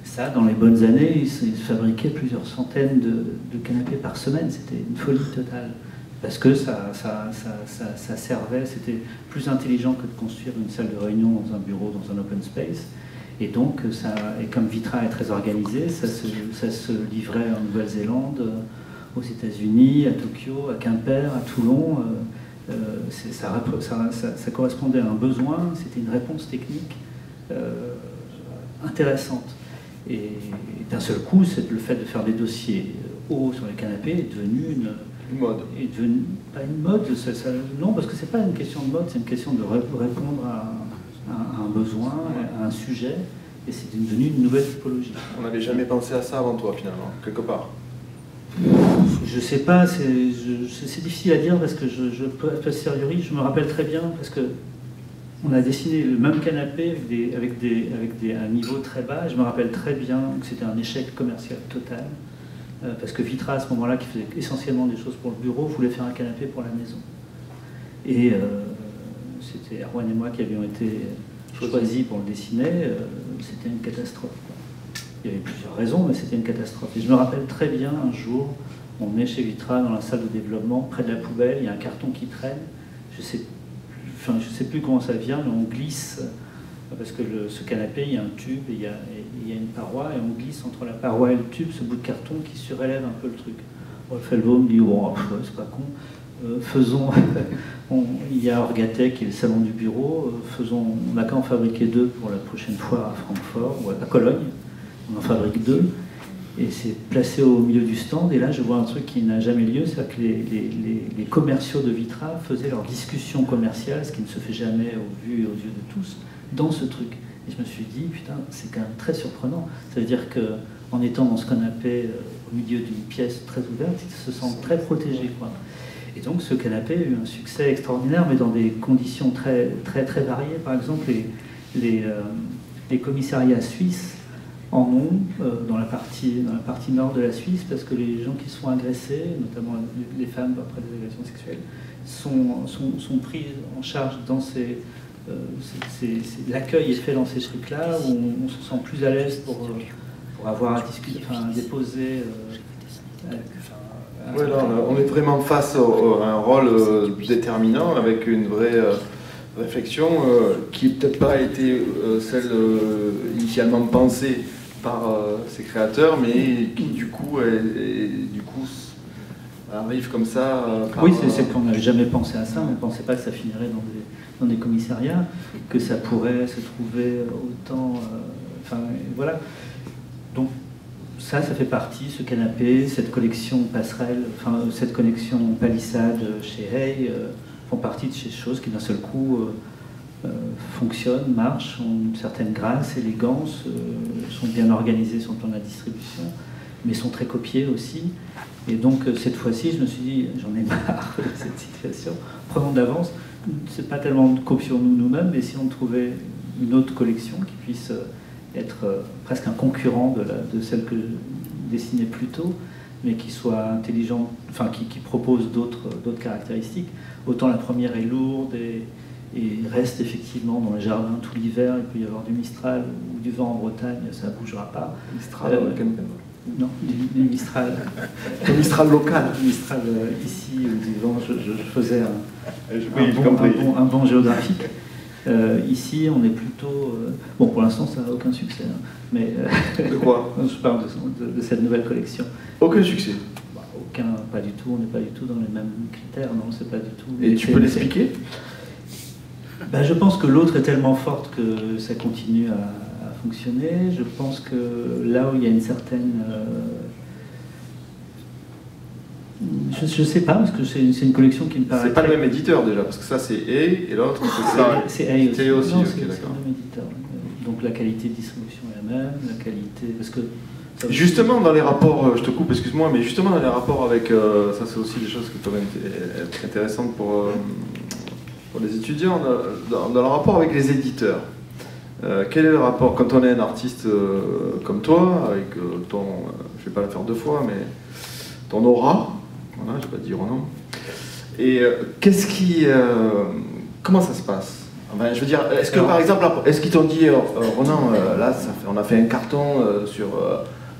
Ça, dans les bonnes années, ils se fabriquaient plusieurs centaines de canapés par semaine. C'était une folie totale. Parce que ça servait, c'était plus intelligent que de construire une salle de réunion dans un bureau, dans un open space. Et donc, et comme Vitra est très organisé, ça se livrait en Nouvelle-Zélande, aux États-Unis, à Tokyo, à Quimper, à Toulon. Ça correspondait à un besoin, c'était une réponse technique intéressante. Et d'un seul coup, le fait de faire des dossiers hauts sur les canapés est devenu une mode. Pas une mode, non, parce que c'est pas une question de mode, c'est une question de répondre à un besoin, à un sujet, et c'est devenu une nouvelle typologie. On n'avait jamais pensé à ça avant toi, finalement, quelque part. Je sais pas, c'est difficile à dire parce que a posteriori, je me rappelle très bien parce que on a dessiné le même canapé avec un niveau très bas. Et je me rappelle très bien que c'était un échec commercial total parce que Vitra à ce moment-là, qui faisait essentiellement des choses pour le bureau, voulait faire un canapé pour la maison. Et c'était Erwan et moi qui avions été choisis pour le dessiner. C'était une catastrophe, quoi. Il y avait plusieurs raisons, mais c'était une catastrophe. Et je me rappelle très bien, un jour, on est chez Vitra, dans la salle de développement, près de la poubelle, il y a un carton qui traîne. Je sais plus comment ça vient, mais on glisse, parce que ce canapé, il y a un tube, et il y a une paroi, et on glisse entre la paroi et le tube, ce bout de carton qui surélève un peu le truc. Rolf Elbow me dit, bon, c'est pas con, il y a Orgatec, qui est le salon du bureau, on n'a qu'à en fabriquer 2 pour la prochaine fois à Francfort, ou à Cologne. On en fabrique 2, et c'est placé au milieu du stand, et là je vois un truc qui n'a jamais lieu, c'est-à-dire que les commerciaux de Vitra faisaient leur discussion commerciale, ce qui ne se fait jamais au vu et aux yeux de tous, dans ce truc. Et je me suis dit, putain, c'est quand même très surprenant. Ça veut dire qu'en étant dans ce canapé au milieu d'une pièce très ouverte, ils se sentent très protégés, quoi. Et donc ce canapé a eu un succès extraordinaire, mais dans des conditions très, très, très variées. Par exemple, les commissariats suisses en ont dans la partie nord de la Suisse, parce que les gens qui sont agressés, notamment les femmes après des agressions sexuelles, sont pris en charge dans l'accueil est fait dans ces trucs-là, où on se sent plus à l'aise pour avoir à discuter, à déposer. Là, on est vraiment face à un rôle déterminant, avec une vraie réflexion qui peut-être pas été celle initialement pensée par ses créateurs, mais qui du coup arrive comme ça. Oui, c'est qu'on n'avait jamais pensé à ça, on ne pensait pas que ça finirait dans des commissariats, que ça pourrait se trouver autant... voilà. Donc ça fait partie, ce canapé, cette collection passerelle, cette collection palissade chez Hay, font partie de ces choses qui d'un seul coup fonctionnent, marchent, ont une certaine grâce, élégance, sont bien organisées sur le plan de la distribution, mais sont très copiées aussi. Et donc cette fois-ci, je me suis dit, j'en ai marre de cette situation, prenons d'avance, c'est pas tellement copions-nous nous-mêmes, mais si on trouvait une autre collection qui puisse être presque un concurrent de celle que je dessinais plus tôt, mais qui soit intelligente, qui propose d'autres caractéristiques. Autant la première est lourde et reste effectivement dans les jardins tout l'hiver, il peut y avoir du Mistral ou du vent en Bretagne, ça ne bougera pas. Mistral non, du Mistral. Le Mistral local. Mistral ici, du vent, je faisais un bon géographique. Ici, on est plutôt... bon, pour l'instant, ça n'a aucun succès. Hein, mais, de quoi? Je parle de cette nouvelle collection. Aucun succès? Aucun, pas du tout. On n'est pas du tout dans les mêmes critères. Non, c'est pas du tout. Et tu peux l'expliquer? Je pense que l'autre est tellement forte que ça continue à fonctionner. Je pense que là où il y a une certaine... Je ne sais pas, parce que c'est une collection qui me paraît... C'est pas le même éditeur déjà, parce que ça c'est A et l'autre c'est ça. C'est A aussi. C'est aussi, Non, ok, c'est d'accord. le même éditeur. Donc la qualité de distribution est la même, la qualité... Parce que justement, dans les rapports, je te coupe, excuse-moi, mais justement dans les rapports avec... ça c'est aussi des choses qui peuvent être intéressantes pour les étudiants, dans le rapport avec les éditeurs. Quel est le rapport quand on est un artiste comme toi, avec ton... je vais pas la faire deux fois, mais ton aura, voilà, je vais pas dire non. Et qu'est-ce qui... comment ça se passe? Enfin, je veux dire, est-ce que par exemple, est-ce qu'ils t'ont dit, Ronan, là, on a fait un carton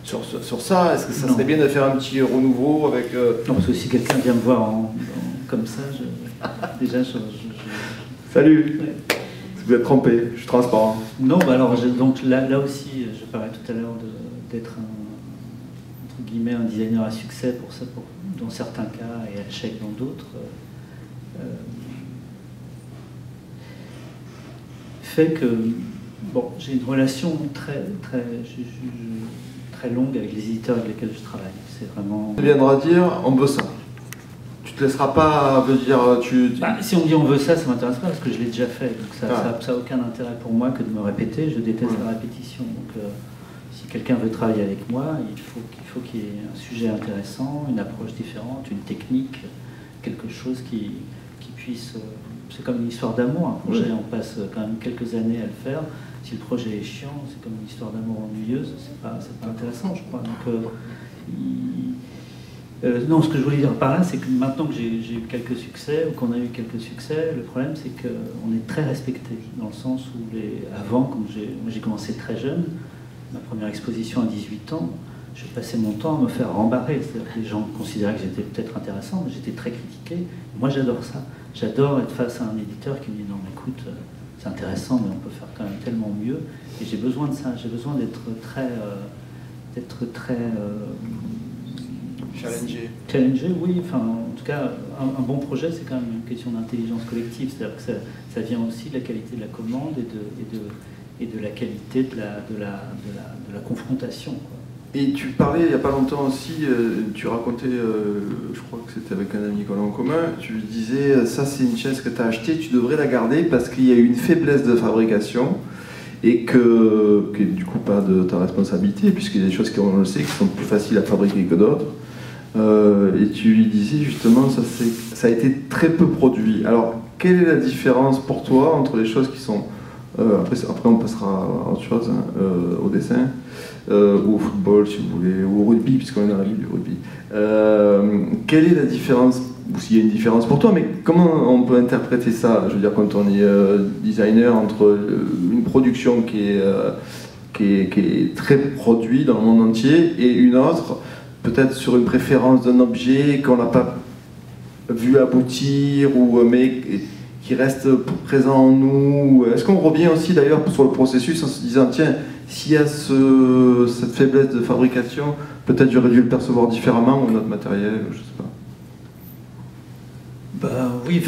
sur ça, est-ce que ça serait bien de faire un petit renouveau avec... Non, parce que si quelqu'un vient me voir comme ça, déjà, Salut ouais. Vous êtes trompé, je suis transparent. Non, bah alors, donc là aussi, je parlais tout à l'heure d'être entre guillemets un designer à succès pour ça, dans certains cas, et à l'échec dans d'autres. Fait que bon, j'ai une relation très longue avec les éditeurs avec lesquels je travaille. C'est vraiment... Tu viendras dire, on veut ça. Tu te laisseras pas dire... si on dit on veut ça, ça m'intéresse pas parce que je l'ai déjà fait. Donc ça n'a aucun intérêt pour moi que de me répéter. Je déteste la répétition. Donc si quelqu'un veut travailler avec moi, il faut qu'il y ait un sujet intéressant, une approche différente, une technique, quelque chose qui puisse... c'est comme une histoire d'amour. Un projet, on passe quand même quelques années à le faire. Si le projet est chiant, c'est comme une histoire d'amour ennuyeuse. C'est pas intéressant, je crois. Donc, non, ce que je voulais dire par là, c'est que maintenant que j'ai eu quelques succès, ou qu'on a eu quelques succès, le problème c'est qu'on est très respecté, dans le sens où avant, comme j'ai commencé très jeune, ma première exposition à 18 ans, je passais mon temps à me faire rembarrer. C'est-à-dire que les gens considéraient que j'étais peut-être intéressant, mais j'étais très critiqué. Moi, j'adore ça. J'adore être face à un éditeur qui me dit « Non, mais écoute, c'est intéressant, mais on peut faire quand même tellement mieux. » Et j'ai besoin de ça. J'ai besoin d'être très... Challenger, oui. Enfin, en tout cas, un bon projet, c'est quand même une question d'intelligence collective. C'est-à-dire que ça vient aussi de la qualité de la commande et de la qualité de la confrontation, quoi. Et tu parlais il n'y a pas longtemps aussi, tu racontais, je crois que c'était avec un ami qu'on a en commun, tu lui disais, ça c'est une chaise que tu as achetée, tu devrais la garder parce qu'il y a eu une faiblesse de fabrication et que du coup pas de ta responsabilité, puisqu'il y a des choses qu'on le sait qui sont plus faciles à fabriquer que d'autres. Et tu lui disais justement, ça a été très peu produit. Alors, quelle est la différence pour toi entre les choses qui sont... après on passera à autre chose, hein, au dessin, ou au football si vous voulez, ou au rugby, puisqu'on est dans la ville du rugby. Quelle est la différence, ou s'il y a une différence pour toi, mais comment on peut interpréter ça, je veux dire, quand on est designer, entre une production qui est très produite dans le monde entier et une autre, peut-être sur une préférence d'un objet qu'on n'a pas vu aboutir, mais qui reste présent en nous. Est-ce qu'on revient aussi d'ailleurs sur le processus en se disant, tiens, s'il y a cette faiblesse de fabrication, peut-être j'aurais dû le percevoir différemment, ou notre matériel, je sais pas. Bah oui,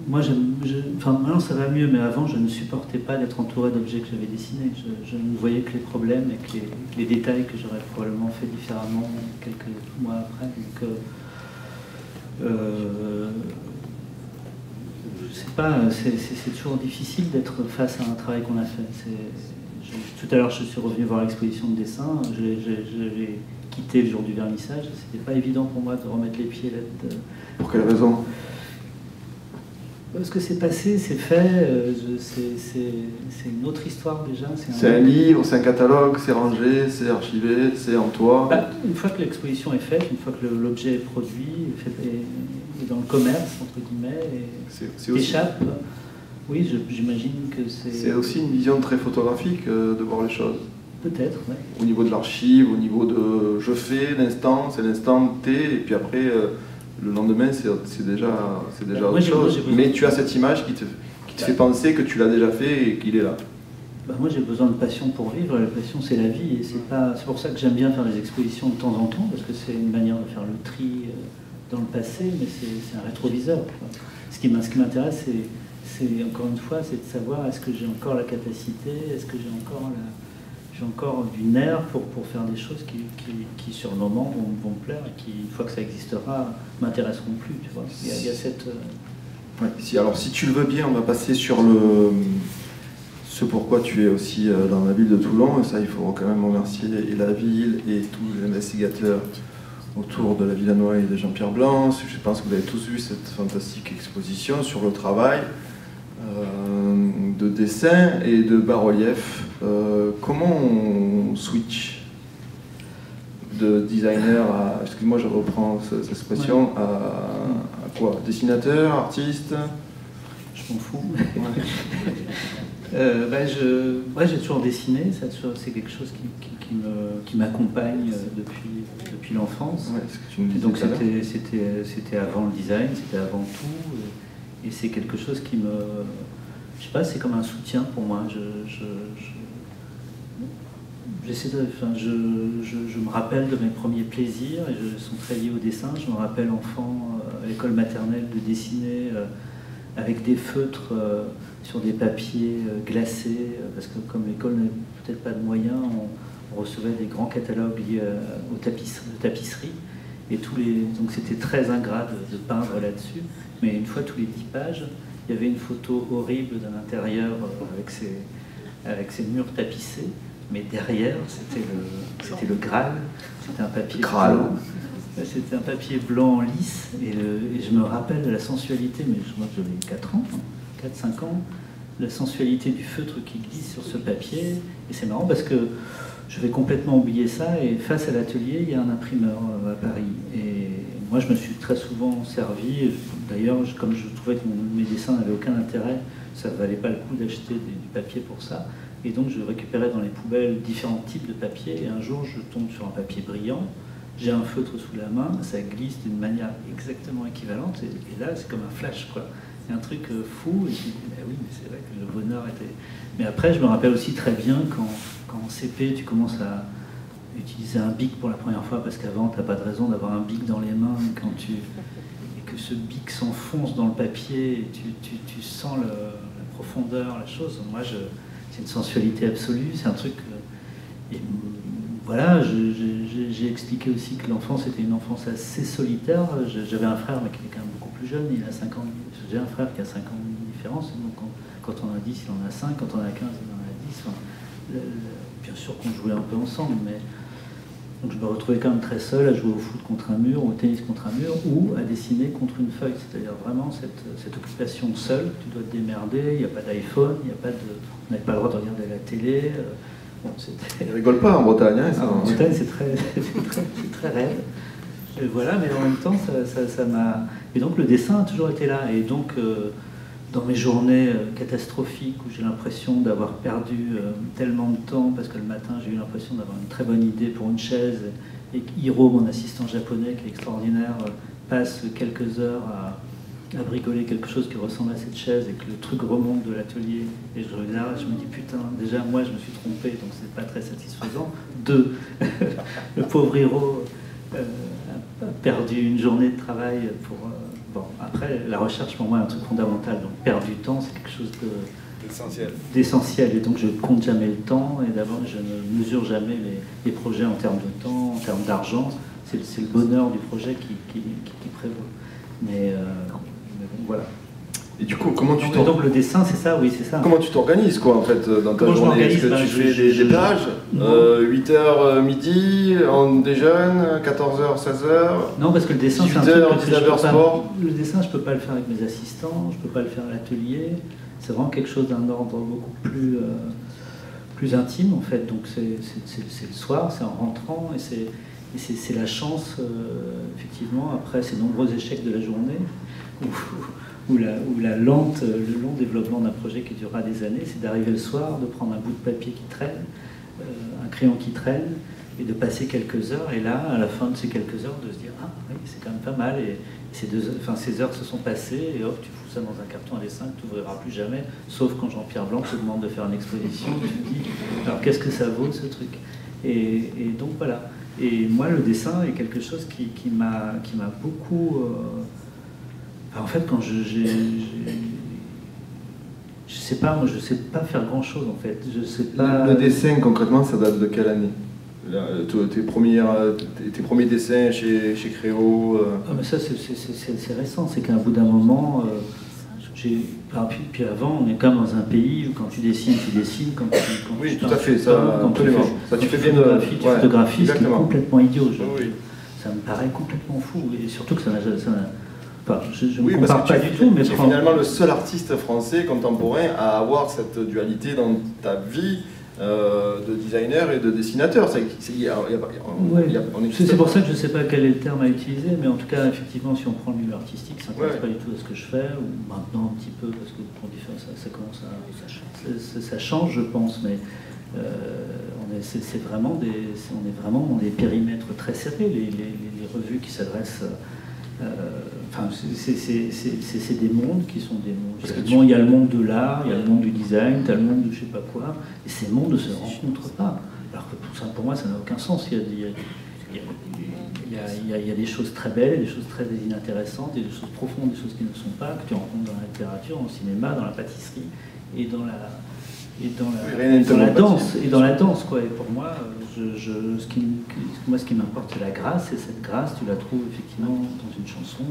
moi, maintenant ça va mieux, mais avant je ne supportais pas d'être entouré d'objets que j'avais dessinés. Je ne voyais que les problèmes et que les détails que j'aurais probablement fait différemment quelques mois après. Donc, je sais pas, c'est toujours difficile d'être face à un travail qu'on a fait. Tout à l'heure, je suis revenu voir l'exposition de dessin. J'avais quitté le jour du vernissage. C'était pas évident pour moi de remettre les pieds là-dedans. Pour quelle raison ? Parce que c'est passé, c'est fait, c'est une autre histoire déjà. C'est un livre, c'est un catalogue, c'est rangé, c'est archivé, c'est en toi. Une fois que l'exposition est faite, une fois que l'objet est produit, est dans le commerce, entre guillemets, et échappe, oui, j'imagine que c'est... C'est aussi une vision très photographique de voir les choses. Peut-être, oui. Au niveau de l'archive, au niveau de je fais, l'instant, c'est l'instant T, et puis après... le lendemain, c'est déjà autre chose. Mais tu as cette image qui te fait penser que tu l'as déjà fait et qu'il est là. Moi, j'ai besoin de passion pour vivre. La passion, c'est la vie. Et c'est pour ça que j'aime bien faire des expositions de temps en temps, parce que c'est une manière de faire le tri dans le passé, mais c'est un rétroviseur, quoi. Ce qui m'intéresse, c'est encore une fois, c'est de savoir est-ce que j'ai encore la capacité, est-ce que j'ai encore j'ai encore du nerf pour faire des choses qui sur le moment, vont me plaire et qui, une fois que ça existera, m'intéresseront plus. Tu vois. Il y a cette... Ouais, alors, si tu le veux bien, on va passer sur ce pourquoi tu es aussi dans la ville de Toulon. Et ça, il faut quand même remercier et la ville et tous les investigateurs autour de la Villanois et de Jean-Pierre Blanc. Je pense que vous avez tous vu cette fantastique exposition sur le travail de dessin et de bas-relief. Comment on switch de designer à, excuse-moi je reprends cette expression, ouais. à quoi? Dessinateur, artiste? Je m'en fous. J'ai toujours dessiné, c'est quelque chose qui m'accompagne depuis l'enfance. Ouais, donc c'était avant le design, c'était avant tout, et c'est quelque chose qui me... Je sais pas, c'est comme un soutien pour moi. Je me rappelle de mes premiers plaisirs, et ils sont très liés au dessin. Je me rappelle enfant, à l'école maternelle, de dessiner avec des feutres sur des papiers glacés, parce que comme l'école n'avait peut-être pas de moyens, on recevait des grands catalogues liés aux tapisseries, et donc c'était très ingrat de peindre là-dessus, mais une fois tous les 10 pages, il y avait une photo horrible d'un intérieur avec ses murs tapissés, mais derrière c'était le Graal, c'était un papier blanc. C'était un papier blanc lisse, et je me rappelle de la sensualité, mais moi j'avais 4 ans, 4-5 ans, la sensualité du feutre qui glisse sur ce papier, et c'est marrant parce que je vais complètement oublier ça, et face à l'atelier, il y a un imprimeur à Paris, et moi je me suis très souvent servi, d'ailleurs comme je trouvais que mes dessins n'avaient aucun intérêt, ça ne valait pas le coup d'acheter du papier pour ça, et donc je récupérais dans les poubelles différents types de papier, et un jour je tombe sur un papier brillant, j'ai un feutre sous la main, ça glisse d'une manière exactement équivalente, et là c'est comme un flash, quoi. Il y a un truc fou, et je me dis, mais oui, mais c'est vrai que le bonheur était... Mais après, je me rappelle aussi très bien quand en CP, tu commences à utiliser un bic pour la première fois, parce qu'avant, tu n'as pas de raison d'avoir un bic dans les mains, et que ce bic s'enfonce dans le papier, et tu sens la profondeur, la chose. Moi, c'est une sensualité absolue, c'est un truc... Et voilà, j'ai expliqué aussi que l'enfance était une enfance assez solitaire. J'avais un frère, mais qui était quand même beaucoup plus jeune, il a 5 ans. J'ai un frère qui a 5 ans de différence, donc quand on a 10, il en a 5, quand on a 15, il en a 10. Enfin, bien sûr qu'on jouait un peu ensemble, mais donc je me retrouvais quand même très seul à jouer au foot contre un mur, au tennis contre un mur, ou à dessiner contre une feuille. C'est-à-dire vraiment cette occupation seule, tu dois te démerder, il n'y a pas d'iPhone, on n'avait pas le droit de regarder la télé. Bon, ils rigolent pas en Bretagne, hein, ça. En Bretagne, c'est très raide. Et voilà, mais en même temps, ça m'a... Et donc le dessin a toujours été là. Et donc, dans mes journées catastrophiques où j'ai l'impression d'avoir perdu tellement de temps, parce que le matin, j'ai eu l'impression d'avoir une très bonne idée pour une chaise, et Hiro, mon assistant japonais, qui est extraordinaire, passe quelques heures à bricoler quelque chose qui ressemble à cette chaise, et que le truc remonte de l'atelier, et je regarde, je me dis putain, déjà moi je me suis trompé, donc c'est pas très satisfaisant. 2, le pauvre Hiro a perdu une journée de travail pour... Bon, après, la recherche pour moi est un truc fondamental, donc perdre du temps, c'est quelque chose d'essentiel, et donc je ne compte jamais le temps, et d'abord je ne mesure jamais les projets en termes de temps, en termes d'argent, c'est le bonheur du projet qui prévaut. Mais voilà. Et du coup, comment tu donc le dessin, c'est ça, oui, c'est ça. Comment tu t'organises, quoi, en fait, dans ta journée? Est-ce que tu fais des plages 8h midi, on déjeune, 14h, 16h? Non, parce que le dessin, 18h, 19h sport. Le dessin, je peux pas le faire avec mes assistants, je peux pas le faire à l'atelier. C'est vraiment quelque chose d'un ordre beaucoup plus intime, en fait. Donc c'est le soir, c'est en rentrant, et c'est la chance, effectivement, après ces nombreux échecs de la journée, où le long développement d'un projet qui durera des années, c'est d'arriver le soir, de prendre un bout de papier qui traîne, un crayon qui traîne, et de passer quelques heures, et là, à la fin de ces quelques heures, de se dire « Ah oui, c'est quand même pas mal », et ces heures se sont passées, et hop, tu fous ça dans un carton à dessin que tu n'ouvriras plus jamais, sauf quand Jean-Pierre Blanc te demande de faire une exposition, tu te dis « Alors qu'est-ce que ça vaut, ce truc ?» et donc voilà. Et moi, le dessin est quelque chose qui m'a beaucoup... En fait, quand j'ai Je sais pas, moi je sais pas faire grand chose en fait. Je sais pas... Le dessin concrètement, ça date de quelle année? Tes premiers dessins chez Créo Ah mais ça c'est récent, c'est qu'à bout d'un moment, puis avant on est comme dans un pays où quand tu dessines, quand oui, tu tout à fait, ça, absolument. Ça, tu fais bien de... tu photographies, c'est complètement idiot. Oui. Ça me paraît complètement fou, et surtout que ça n'a... Enfin, je ne oui, compare pas du tout, mais... Tu es finalement le seul artiste français contemporain à avoir cette dualité dans ta vie de designer et de dessinateur. C'est pour ça que je ne sais pas quel est le terme à utiliser, mais en tout cas, effectivement, si on prend le milieu artistique, ça ne s'intéresse pas du tout à ce que je fais, ou maintenant un petit peu, parce que ça commence à... Ça change, je pense, mais on est vraiment dans des périmètres très serrés, les revues qui s'adressent... Enfin, c'est des mondes qui sont des mondes. Parce que il y a le monde de l'art, il y a le monde du design, tu as le monde de je sais pas quoi, et ces mondes ne se rencontrent pas. Alors que pour moi, ça n'a aucun sens. Il y a des choses très belles, des choses très inintéressantes, des choses profondes, des choses qui ne le sont pas, que tu rencontres dans la littérature, dans le cinéma, dans la pâtisserie et dans la danse, quoi. Et pour moi, ce qui m'importe, c'est la grâce, et cette grâce, tu la trouves effectivement dans une chanson,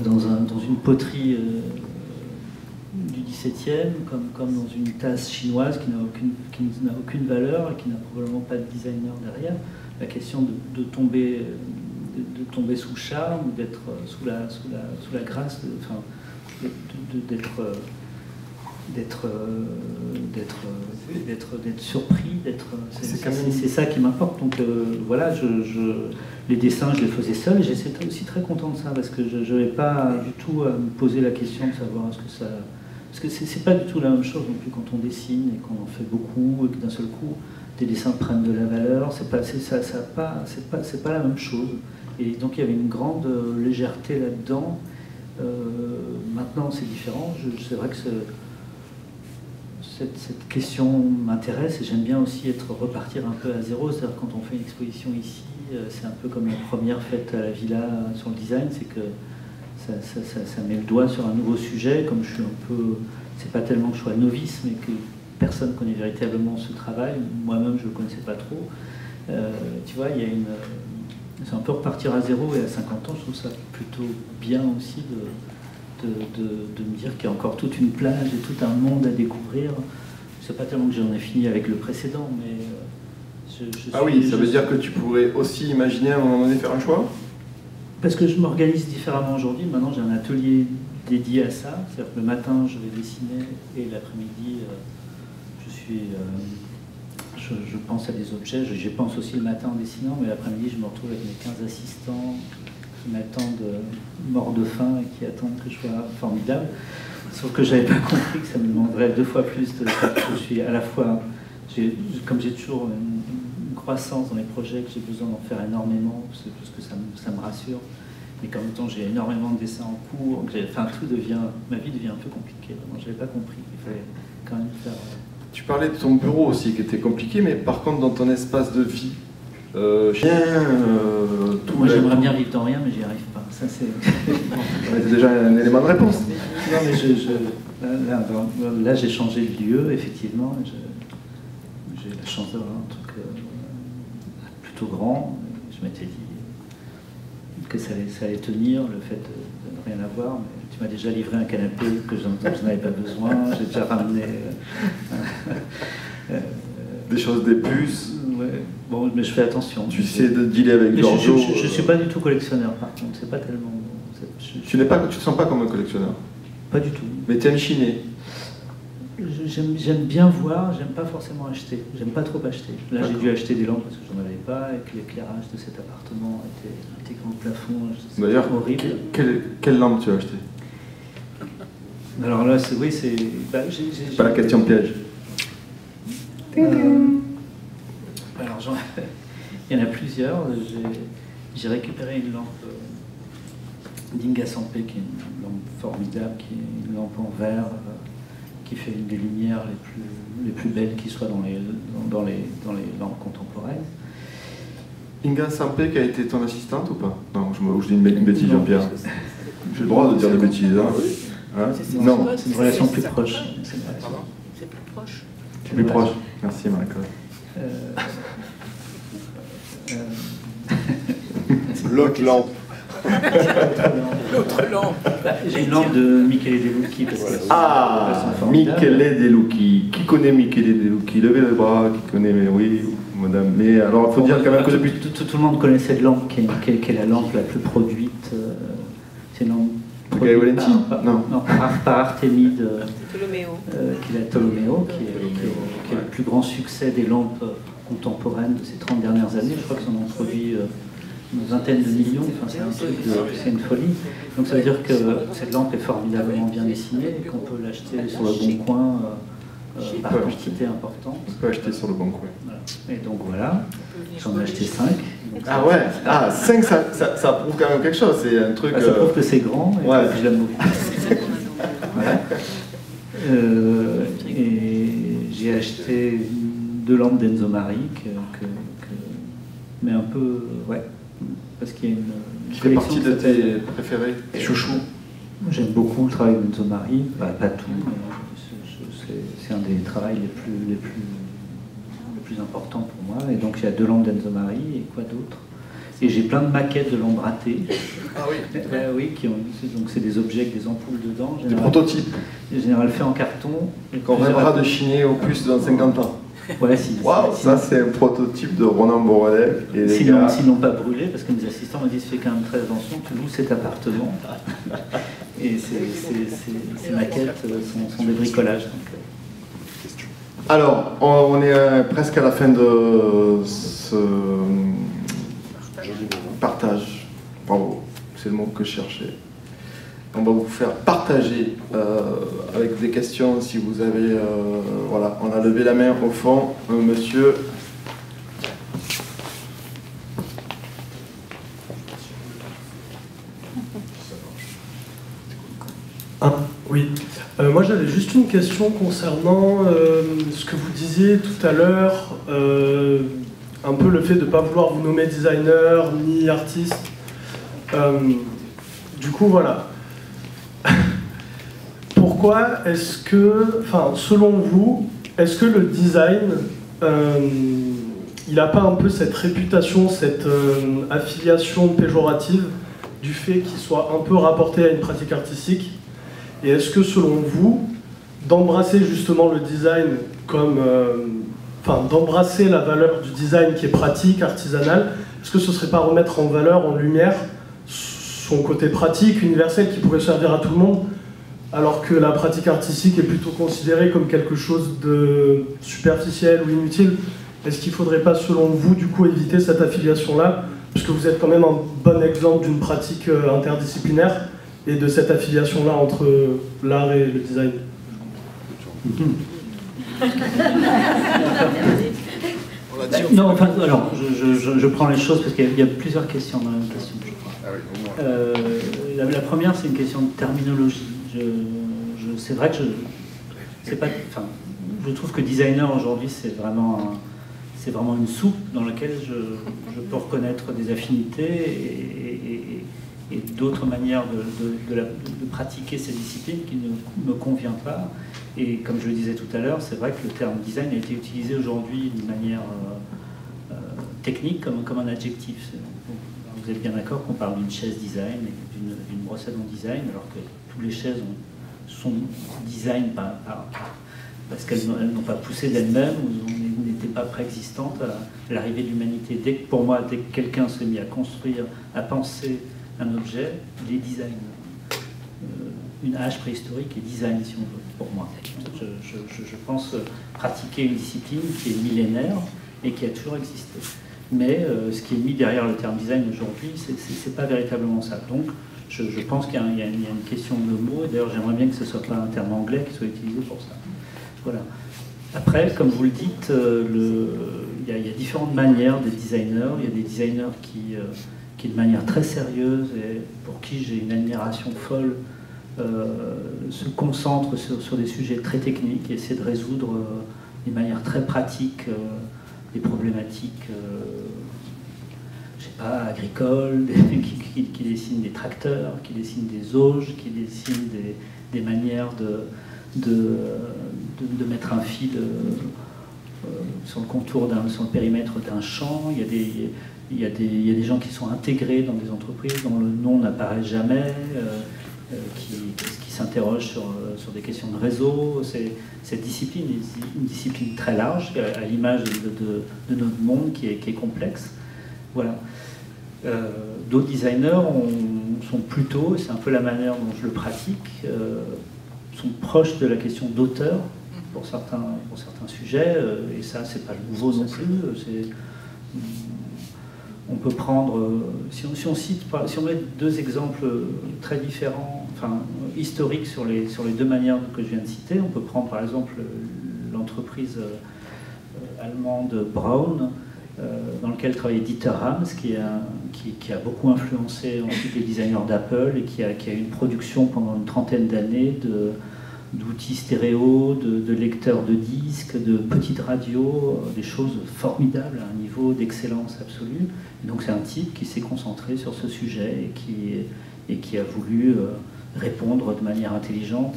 dans une poterie du XVIIe, comme dans une tasse chinoise qui n'a aucune valeur et qui n'a probablement pas de designer derrière. La question de tomber sous le charme, ou d'être sous la grâce, d'être surpris, c'est ça qui m'importe. Donc voilà, les dessins, je les faisais seul, et j'étais aussi très content de ça, parce que je n'avais pas du tout à me poser la question de savoir ce que ça... Parce que c'est pas du tout la même chose non plus quand on dessine et qu'on en fait beaucoup, et que d'un seul coup, tes dessins prennent de la valeur, c'est pas la même chose. Et donc il y avait une grande légèreté là-dedans. Maintenant c'est différent, c'est vrai que cette question m'intéresse, et j'aime bien aussi repartir un peu à zéro. C'est-à-dire quand on fait une exposition ici, c'est un peu comme la première faite à la Villa sur le design, c'est que ça met le doigt sur un nouveau sujet. Comme je suis un peu, c'est pas tellement que je sois novice, mais que personne connaît véritablement ce travail, moi-même je le connaissais pas trop. Tu vois, c'est un peu repartir à zéro, et à 50 ans je trouve ça plutôt bien aussi de me dire qu'il y a encore toute une plage et tout un monde à découvrir. C'est pas tellement que j'en ai fini avec le précédent, mais ça veut dire que tu pourrais aussi imaginer à un moment donné faire un choix? Parce que je m'organise différemment aujourd'hui. Maintenant j'ai un atelier dédié à ça, c'est-à-dire que le matin je vais dessiner, et l'après-midi je pense à des objets. J'y pense aussi le matin en dessinant, mais l'après-midi je me retrouve avec mes 15 assistants qui m'attendent morts de faim et qui attendent que je sois formidable. Sauf que j'avais pas compris que ça me demanderait 2 fois plus de ça. Je suis à la fois, comme j'ai toujours une croissance dans les projets, que j'ai besoin d'en faire énormément, parce que ça me rassure, mais qu'en même temps j'ai énormément de dessins en cours, ma vie devient un peu compliquée. Vraiment, j'avais pas compris qu'il fallait quand même faire... Tu parlais de ton bureau aussi qui était compliqué, mais par contre dans ton espace de vie, moi j'aimerais bien vivre dans rien, mais j'y arrive pas. Ça c'est. C'est déjà un élément de réponse. Non mais là j'ai changé de lieu, effectivement. J'ai la chance d'avoir un truc plutôt grand. Je m'étais dit que ça allait tenir, le fait de ne rien avoir. Mais tu m'as déjà livré un canapé que je n'avais pas besoin. J'ai déjà ramené des choses, des puces. Ouais. Bon, mais je fais attention. Tu sais de dealer avec Giorgio. Je ne suis pas du tout collectionneur, par contre. C'est pas tellement. Tu te sens pas comme un collectionneur? Pas du tout. Mais tu aimes chiner? J'aime bien voir, j'aime pas forcément acheter. J'aime pas trop acheter. Là, j'ai dû acheter des lampes parce que j'en avais pas, et que l'éclairage de cet appartement était intégrant au plafond. D'ailleurs, horrible. Quelle lampe tu as acheté? Alors là, c'est pas la question piège. Alors, il y en a plusieurs. J'ai récupéré une lampe d'Inga Sampé, qui est une lampe formidable, qui est une lampe en verre, qui fait une des lumières les plus belles qui soient dans les lampes contemporaines. Inga Sampé qui a été ton assistante ou pas? Non, je dis une bêtise, Jean-Pierre. J'ai le droit de dire des bêtises. Hein. Hein? Non. C'est une relation plus proche. Pardon? C'est plus proche. C'est plus proche. Merci, Marie-Claude. L'autre lampe. L'autre lampe. J'ai une lampe de Michele De Lucchi. Parce que Ah, Michele De Lucchi. Qui connaît Michele De Lucchi? Levez le bras, qui connaît, mais oui, madame. Mais alors, il faut dire quand même que depuis... Tout le monde connaît cette lampe qui est la lampe la plus produite. C'est une lampe Gaia Valenti? Non. Par Artemide, Toloméo. qui est la Tolomeo, qui est le plus grand succès des lampes contemporaines de ces 30 dernières années. Je crois qu'ils en ont produit une vingtaine de millions, enfin, c'est une folie. Donc ça veut dire que cette lampe est formidablement bien dessinée et qu'on peut l'acheter sur le bon coin par quantité importante. On peut acheter sur le bon coin. Voilà. Et donc voilà, j'en ai acheté 5. Ah ouais, 5 ça prouve quand même quelque chose, c'est un truc... Ça prouve que c'est grand et ouais. que je l'aime beaucoup. Voilà. Et j'ai acheté 2 lampes d'Enzo Mari, mais un peu, ouais, parce qu'il y a une qui fait partie de tes préférés, chouchous. J'aime beaucoup le travail d'Enzo Mari, pas tout, mais c'est un des travaux les plus importants pour moi. Et donc il y a 2 lampes d'Enzo Mari et quoi d'autre. Et j'ai plein de maquettes de lampes ratées. Ah oui. Oui, donc c'est des objets avec des ampoules dedans. Des prototypes. En général fait en carton. Qu'on rêvera de chiner au plus dans 50 ans. Ouais, si. Waouh, ça c'est un prototype de Ronan Borrellet. Sinon pas brûlé, parce que mes assistants me disent fais quand même très attention, tu loues cet appartement. Et ces maquettes sont des bricolages. Donc. Alors, on est presque à la fin de ce partage. Bravo, c'est le mot que je cherchais. On va vous faire partager avec des questions si vous avez... voilà, on a levé la main au fond, monsieur. Ah, oui. Moi j'avais juste une question concernant ce que vous disiez tout à l'heure, un peu le fait de ne pas vouloir vous nommer designer ni artiste. Du coup, voilà. Pourquoi est-ce que, enfin, selon vous, est-ce que le design, il n'a pas un peu cette réputation, cette affiliation péjorative du fait qu'il soit un peu rapporté à une pratique artistique? Et est-ce que, selon vous, d'embrasser justement le design comme, enfin, d'embrasser la valeur du design qui est pratique, artisanal, est-ce que ce ne serait pas remettre en valeur, en lumière, son côté pratique, universel, qui pourrait servir à tout le monde, alors que la pratique artistique est plutôt considérée comme quelque chose de superficiel ou inutile? Est-ce qu'il ne faudrait pas, selon vous, du coup, éviter cette affiliation-là, puisque vous êtes quand même un bon exemple d'une pratique interdisciplinaire et de cette affiliation-là entre l'art et le design? Non, enfin, alors, je prends les choses parce qu'il y a plusieurs questions dans la même question, je crois. Ah oui, au moins. La première, c'est une question de terminologie. C'est vrai que je trouve que designer aujourd'hui, c'est vraiment une soupe dans laquelle je peux reconnaître des affinités et d'autres manières de pratiquer ces disciplines qui ne me convient pas. Et comme je le disais tout à l'heure, c'est vrai que le terme design a été utilisé aujourd'hui d'une manière technique comme un adjectif. Vous êtes bien d'accord qu'on parle d'une chaise design et d'une brosse à dents design, alors que toutes les chaises sont design parce qu'elles n'ont pas poussé d'elles-mêmes ou n'étaient pas préexistantes à l'arrivée de l'humanité. Pour moi, dès que quelqu'un s'est mis à construire, à penser un objet, il est design. Une hache préhistorique est design, si on veut, pour moi. Je pense pratiquer une discipline qui est millénaire et qui a toujours existé. Mais ce qui est mis derrière le terme design aujourd'hui, c'est pas véritablement ça. Donc, je pense qu'il y a une question de mots, et d'ailleurs j'aimerais bien que ce ne soit pas un terme anglais qui soit utilisé pour ça. Voilà. Après, comme vous le dites, il y a différentes manières des designers. Il y a des designers qui de manière très sérieuse et pour qui j'ai une admiration folle, se concentrent sur des sujets très techniques et essaient de résoudre de manière très pratique des problématiques je sais pas, agricoles, qui dessinent des tracteurs, qui dessinent des auges, qui dessinent des manières de mettre un fil sur le contour, sur le périmètre d'un champ. Il y a des gens qui sont intégrés dans des entreprises dont le nom n'apparaît jamais, qui s'interrogent sur des questions de réseau. Cette discipline est une discipline très large, à l'image de notre monde qui est complexe. Voilà. D'autres designers sont plutôt, c'est un peu la manière dont je le pratique, sont proches de la question d'auteur pour certains sujets, et ça c'est pas nouveau non plus. On peut prendre, si on met deux exemples très différents, enfin historiques sur les deux manières que je viens de citer, on peut prendre par exemple l'entreprise allemande Braun, dans lequel travaillait Dieter Rams, qui a beaucoup influencé ensuite les designers d'Apple et qui a une production pendant une trentaine d'années d'outils stéréo, de lecteurs de disques, de petites radios, des choses formidables à un niveau d'excellence absolue. Et donc c'est un type qui s'est concentré sur ce sujet et qui a voulu répondre de manière intelligente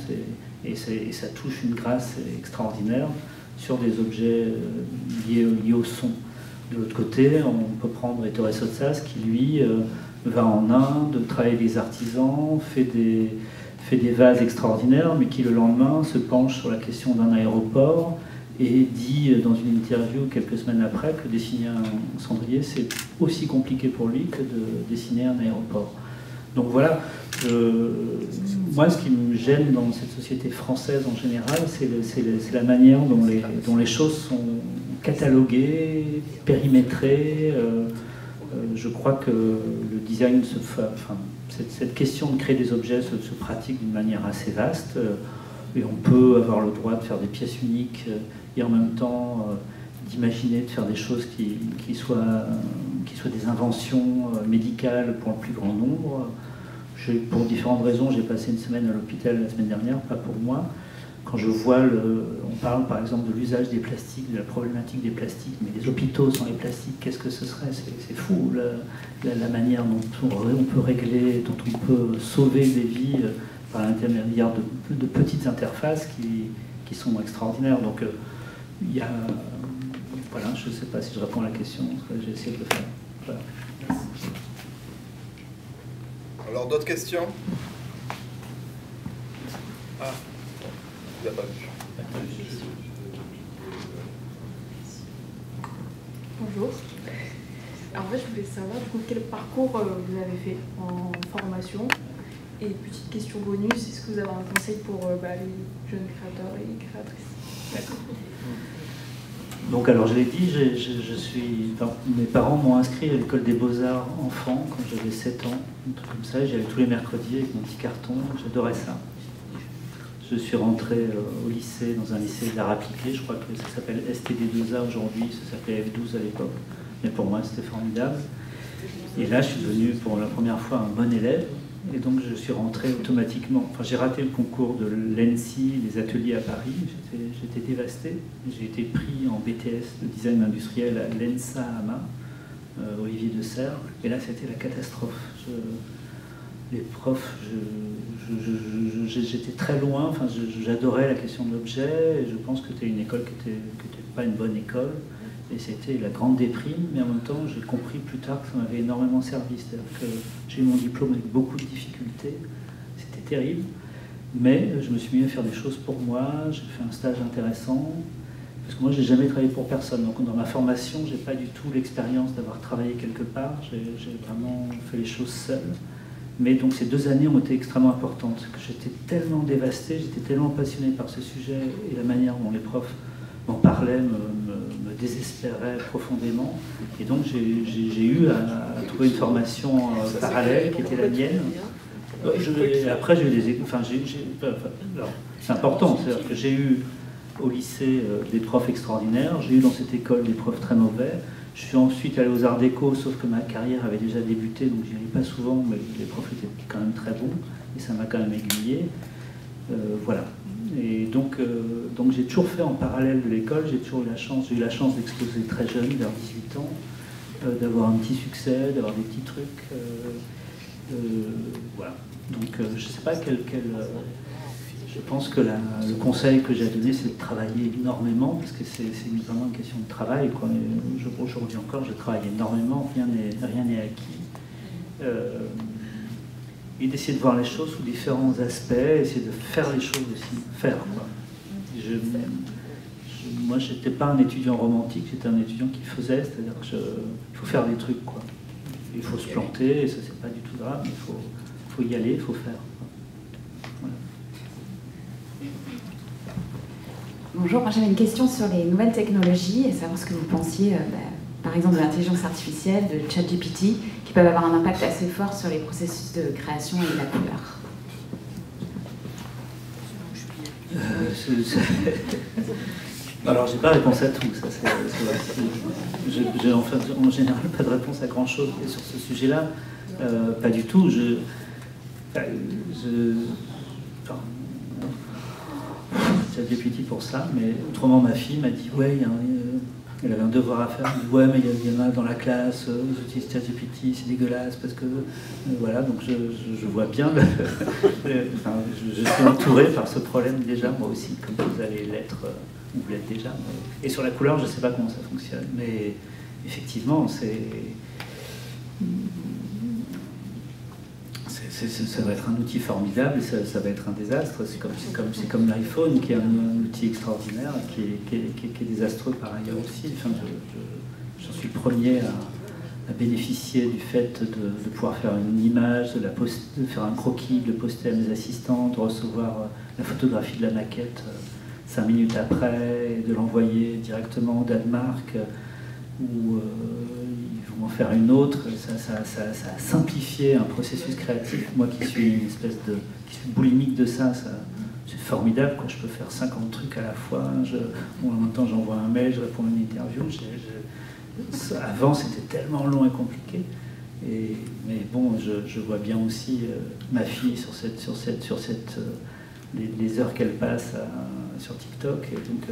et ça touche une grâce extraordinaire sur des objets liés au son. De l'autre côté, on peut prendre Ettore Sottsass qui, lui, va en Inde, travaille avec les artisans, fait des vases extraordinaires, mais qui, le lendemain, se penche sur la question d'un aéroport et dit dans une interview quelques semaines après que dessiner un cendrier, c'est aussi compliqué pour lui que de dessiner un aéroport. Donc voilà, moi, ce qui me gêne dans cette société française en général, c'est la manière dont les choses sont cataloguées, périmétrées. Je crois que le design cette question de créer des objets se pratique d'une manière assez vaste. Et on peut avoir le droit de faire des pièces uniques et en même temps d'imaginer de faire des choses qui soient des inventions médicales pour le plus grand nombre. Pour différentes raisons, j'ai passé une semaine à l'hôpital la semaine dernière, pas pour moi. Quand je vois, on parle par exemple de l'usage des plastiques, de la problématique des plastiques, mais des hôpitaux sans les plastiques, qu'est-ce que ce serait? C'est fou, la manière dont on peut régler, dont on peut sauver des vies par l'intermédiaire de petites interfaces qui sont extraordinaires. Donc il y a... Voilà, je ne sais pas si je réponds à la question, j'ai essayé de le faire. Voilà. Alors, d'autres questions? Ah, il n'y a pas vu. Bonjour. Alors, en fait, je voulais savoir du coup, quel parcours vous avez fait en formation. Et petite question bonus, est-ce que vous avez un conseil pour les jeunes créateurs et créatrices? D'accord. Donc, alors je l'ai dit, mes parents m'ont inscrit à l'école des Beaux-Arts enfant quand j'avais 7 ans, un truc comme ça. J'y allais tous les mercredis avec mon petit carton, j'adorais ça. Je suis rentré au lycée, dans un lycée d'art appliqué, je crois que ça s'appelle STD2A aujourd'hui, ça s'appelait F12 à l'époque, mais pour moi c'était formidable. Et là, je suis devenu pour la première fois un bon élève, et donc je suis rentré automatiquement. Enfin, j'ai raté le concours de l'ENSI, les ateliers à Paris, j'étais dévasté. J'ai été pris en BTS de design industriel à l'ENSA AMA, Olivier de Serres, et là c'était la catastrophe. Les profs, j'étais très loin, enfin, j'adorais la question de l'objet, et je pense que c'était une école qui n'était pas une bonne école, et c'était la grande déprime, mais en même temps j'ai compris plus tard que ça m'avait énormément servi, c'est-à-dire que j'ai eu mon diplôme avec beaucoup de difficultés, c'était terrible, mais je me suis mis à faire des choses pour moi, j'ai fait un stage intéressant, parce que moi j'ai jamais travaillé pour personne, donc dans ma formation j'ai pas du tout l'expérience d'avoir travaillé quelque part, j'ai vraiment fait les choses seul. Mais donc ces 2 années ont été extrêmement importantes. J'étais tellement dévasté, j'étais tellement passionné par ce sujet et la manière dont les profs m'en parlaient me désespérait profondément. Et donc j'ai eu à trouver une formation parallèle qui était la mienne. Après j'ai eu des... c'est important, c'est-à-dire que j'ai eu au lycée des profs extraordinaires, j'ai eu dans cette école des profs très mauvais. Je suis ensuite allé aux Arts Déco, sauf que ma carrière avait déjà débuté, donc j'y allais pas souvent, mais les profs étaient quand même très bons, et ça m'a quand même aiguillé. Voilà. Et donc j'ai toujours fait en parallèle de l'école, j'ai eu la chance d'exposer très jeune, vers 18 ans, d'avoir un petit succès, d'avoir des petits trucs. Voilà. Donc je ne sais pas je pense que le conseil que j'ai à donner, c'est de travailler énormément, parce que c'est vraiment une question de travail, quoi. Aujourd'hui encore, je travaille énormément, rien n'est acquis. Et d'essayer de voir les choses sous différents aspects, essayer de faire les choses aussi, faire, quoi. Moi, je n'étais pas un étudiant romantique, j'étais un étudiant qui faisait, c'est-à-dire qu'il faut faire des trucs, quoi. Il faut se planter, et ça, c'est pas du tout grave, mais il faut y aller, il faut faire. Voilà. Bonjour, moi j'avais une question sur les nouvelles technologies et savoir ce que vous pensiez, par exemple, de l'intelligence artificielle, de ChatGPT, qui peuvent avoir un impact assez fort sur les processus de création et de la couleur. Alors, j'ai pas réponse à tout. J'ai en général pas de réponse à grand chose sur ce sujet-là. Pas du tout. J'ai député pour ça, mais autrement, ma fille m'a dit ouais, elle avait un devoir à faire. Elle m'a dit ouais, mais il y en a dans la classe, ils utilisent ChatGPT, c'est dégueulasse parce que voilà. Donc je vois bien. Je suis entouré par ce problème déjà, moi aussi, comme vous allez l'être. Vous l'êtes déjà. Et sur la couleur, je ne sais pas comment ça fonctionne. Mais effectivement, ça va être un outil formidable et ça va être un désastre. C'est comme l'iPhone, qui est un outil extraordinaire, qui est désastreux par ailleurs aussi. Enfin, j'en suis le premier à bénéficier du fait de pouvoir faire une image, de faire un croquis, de le poster à mes assistants, de recevoir la photographie de la maquette 5 minutes après, de l'envoyer directement au Danemark, où ils vont en faire une autre. Ça a simplifié un processus créatif. Moi qui suis une espèce qui suis boulimique de ça, c'est formidable, quoi. Je peux faire 50 trucs à la fois. En même temps, j'envoie un mail, je réponds à une interview. Avant, c'était tellement long et compliqué. Mais bon, je vois bien aussi ma fille sur les heures qu'elle passe sur TikTok, et donc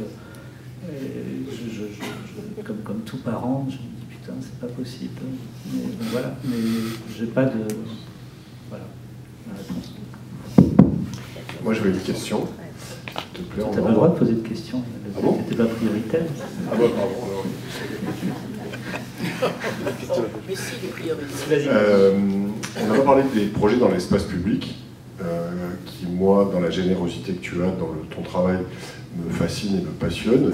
comme tout parent, je me dis putain, c'est pas possible. Mais bon, voilà, mais j'ai pas de la réponse. Moi j'avais une question. Tu n'as pas le droit de poser de questions. Ah bon ? C'était pas prioritaire. Ah bah pardon. Mais si, les priorités. On a parlé des projets dans l'espace public. Qui, moi, dans la générosité que tu as dans ton travail, me fascine et me passionne.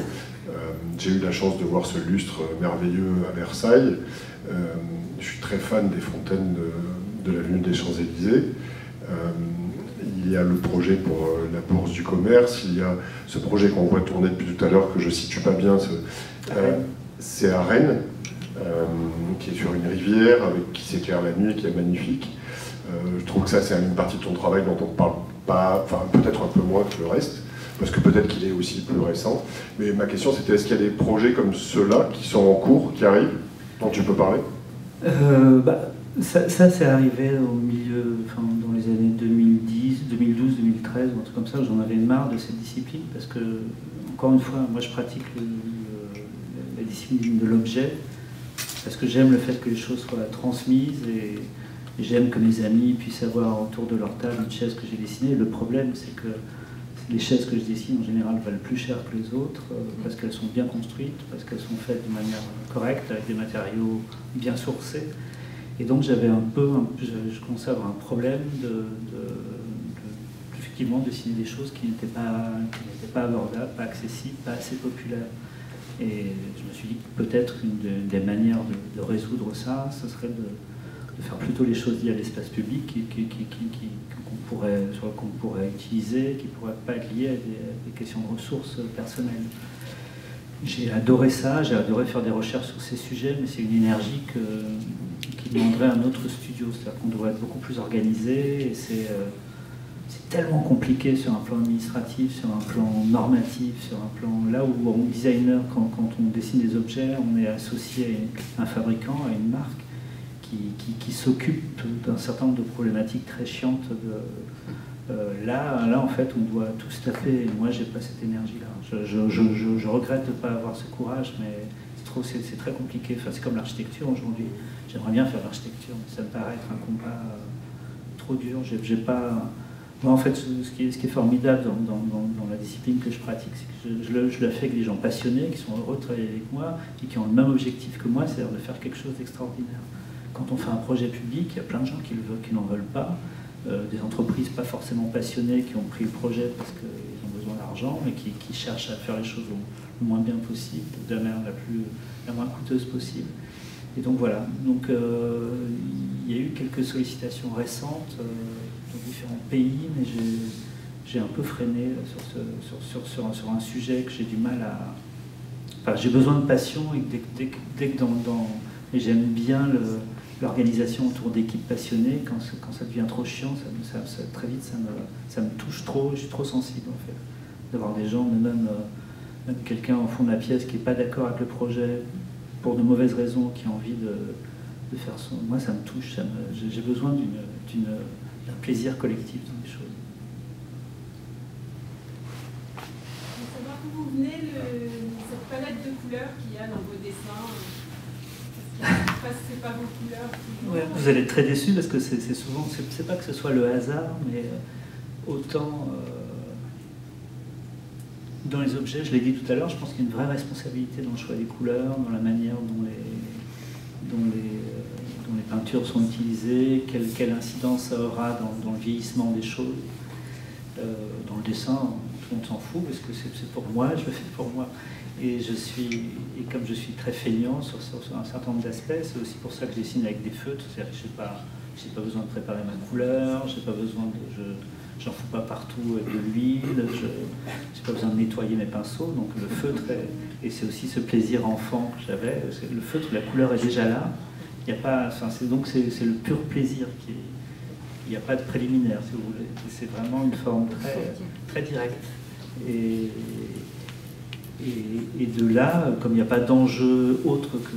J'ai eu la chance de voir ce lustre merveilleux à Versailles. Je suis très fan des fontaines de l'avenue des Champs-Élysées. Il y a le projet pour la Bourse du Commerce, il y a ce projet qu'on voit tourner depuis tout à l'heure, que je ne situe pas bien, c'est à Rennes, qui est sur une rivière, qui s'éclaire la nuit, qui est magnifique. Je trouve que ça, c'est une partie de ton travail dont on ne parle pas, enfin peut-être un peu moins que le reste, parce que peut-être qu'il est aussi plus récent. Mais ma question, c'était est-ce qu'il y a des projets comme ceux-là qui sont en cours, qui arrivent, dont tu peux parler ? Ça c'est arrivé au milieu, dans les années 2010, 2012, 2013, ou un truc comme ça, j'en avais marre de cette discipline, parce que, encore une fois, moi je pratique la discipline de l'objet, parce que j'aime le fait que les choses soient transmises, et j'aime que mes amis puissent avoir autour de leur table une chaise que j'ai dessinée. Le problème, c'est que les chaises que je dessine, en général, valent plus cher que les autres, parce qu'elles sont bien construites, parce qu'elles sont faites de manière correcte, avec des matériaux bien sourcés. Et donc j'avais je commençais à avoir un problème effectivement, de dessiner des choses qui n'étaient pas abordables, pas accessibles, pas assez populaires. Et je me suis dit que peut-être une des manières de résoudre ça, ce serait de faire plutôt les choses liées à l'espace public qu'on pourrait utiliser, qui ne pourraient pas être liées à des questions de ressources personnelles. J'ai adoré ça, j'ai adoré faire des recherches sur ces sujets, mais c'est une énergie qui demanderait un autre studio, c'est-à-dire qu'on devrait être beaucoup plus organisé, et c'est tellement compliqué sur un plan administratif, sur un plan normatif, sur un plan là où en designer, quand on dessine des objets, on est associé à un fabricant, à une marque qui s'occupe d'un certain nombre de problématiques très chiantes. Là, en fait, on doit tout staffer, et moi, j'ai pas cette énergie-là. Je regrette de ne pas avoir ce courage, mais c'est très compliqué. Enfin, c'est comme l'architecture aujourd'hui. J'aimerais bien faire l'architecture, mais ça me paraît être un combat trop dur. Moi, en fait, ce qui est formidable dans la discipline que je pratique, c'est que je le fais avec des gens passionnés, qui sont heureux de travailler avec moi, et qui ont le même objectif que moi, c'est-à-dire de faire quelque chose d'extraordinaire. Quand on fait un projet public, il y a plein de gens qui n'en veulent pas, des entreprises pas forcément passionnées qui ont pris le projet parce qu'ils ont besoin d'argent, mais qui cherchent à faire les choses le moins bien possible, de la manière la moins coûteuse possible. Et donc voilà, donc, il y a eu quelques sollicitations récentes dans différents pays, mais j'ai un peu freiné sur un sujet que j'ai du mal à... Enfin, j'ai besoin de passion et dès que et j'aime bien l'organisation autour d'équipes passionnées. Quand ça devient trop chiant, très vite ça me touche trop, je suis trop sensible en fait. D'avoir des gens, même quelqu'un au fond de la pièce qui n'est pas d'accord avec le projet, pour de mauvaises raisons, qui a envie de faire son... Moi, ça me touche, j'ai besoin d'un plaisir collectif dans les choses. Pour savoir d'où vous venez, cette palette de couleurs qu'il y a dans vos dessins, c'est pas vos couleurs. Ouais, vous allez être très déçus parce que c'est souvent... C'est pas que ce soit le hasard, mais autant... Dans les objets, je l'ai dit tout à l'heure, je pense qu'il y a une vraie responsabilité dans le choix des couleurs, dans la manière dont les peintures sont utilisées, quelle incidence ça aura dans le vieillissement des choses. Dans le dessin, tout le monde s'en fout parce que c'est pour moi, je le fais pour moi. Et comme je suis très feignant sur un certain nombre d'aspects, c'est aussi pour ça que je dessine avec des feutres, c'est-à-dire que j'ai pas besoin de préparer ma couleur, j'ai pas besoin j'en fous pas partout avec de l'huile, j'ai pas besoin de nettoyer mes pinceaux, donc le feutre, et c'est aussi ce plaisir enfant que j'avais, le feutre, la couleur est déjà là, il n'y a pas, enfin, donc c'est le pur plaisir il n'y a pas de préliminaire si vous voulez, c'est vraiment une forme très directe. Et de là, comme il n'y a pas d'enjeu autre que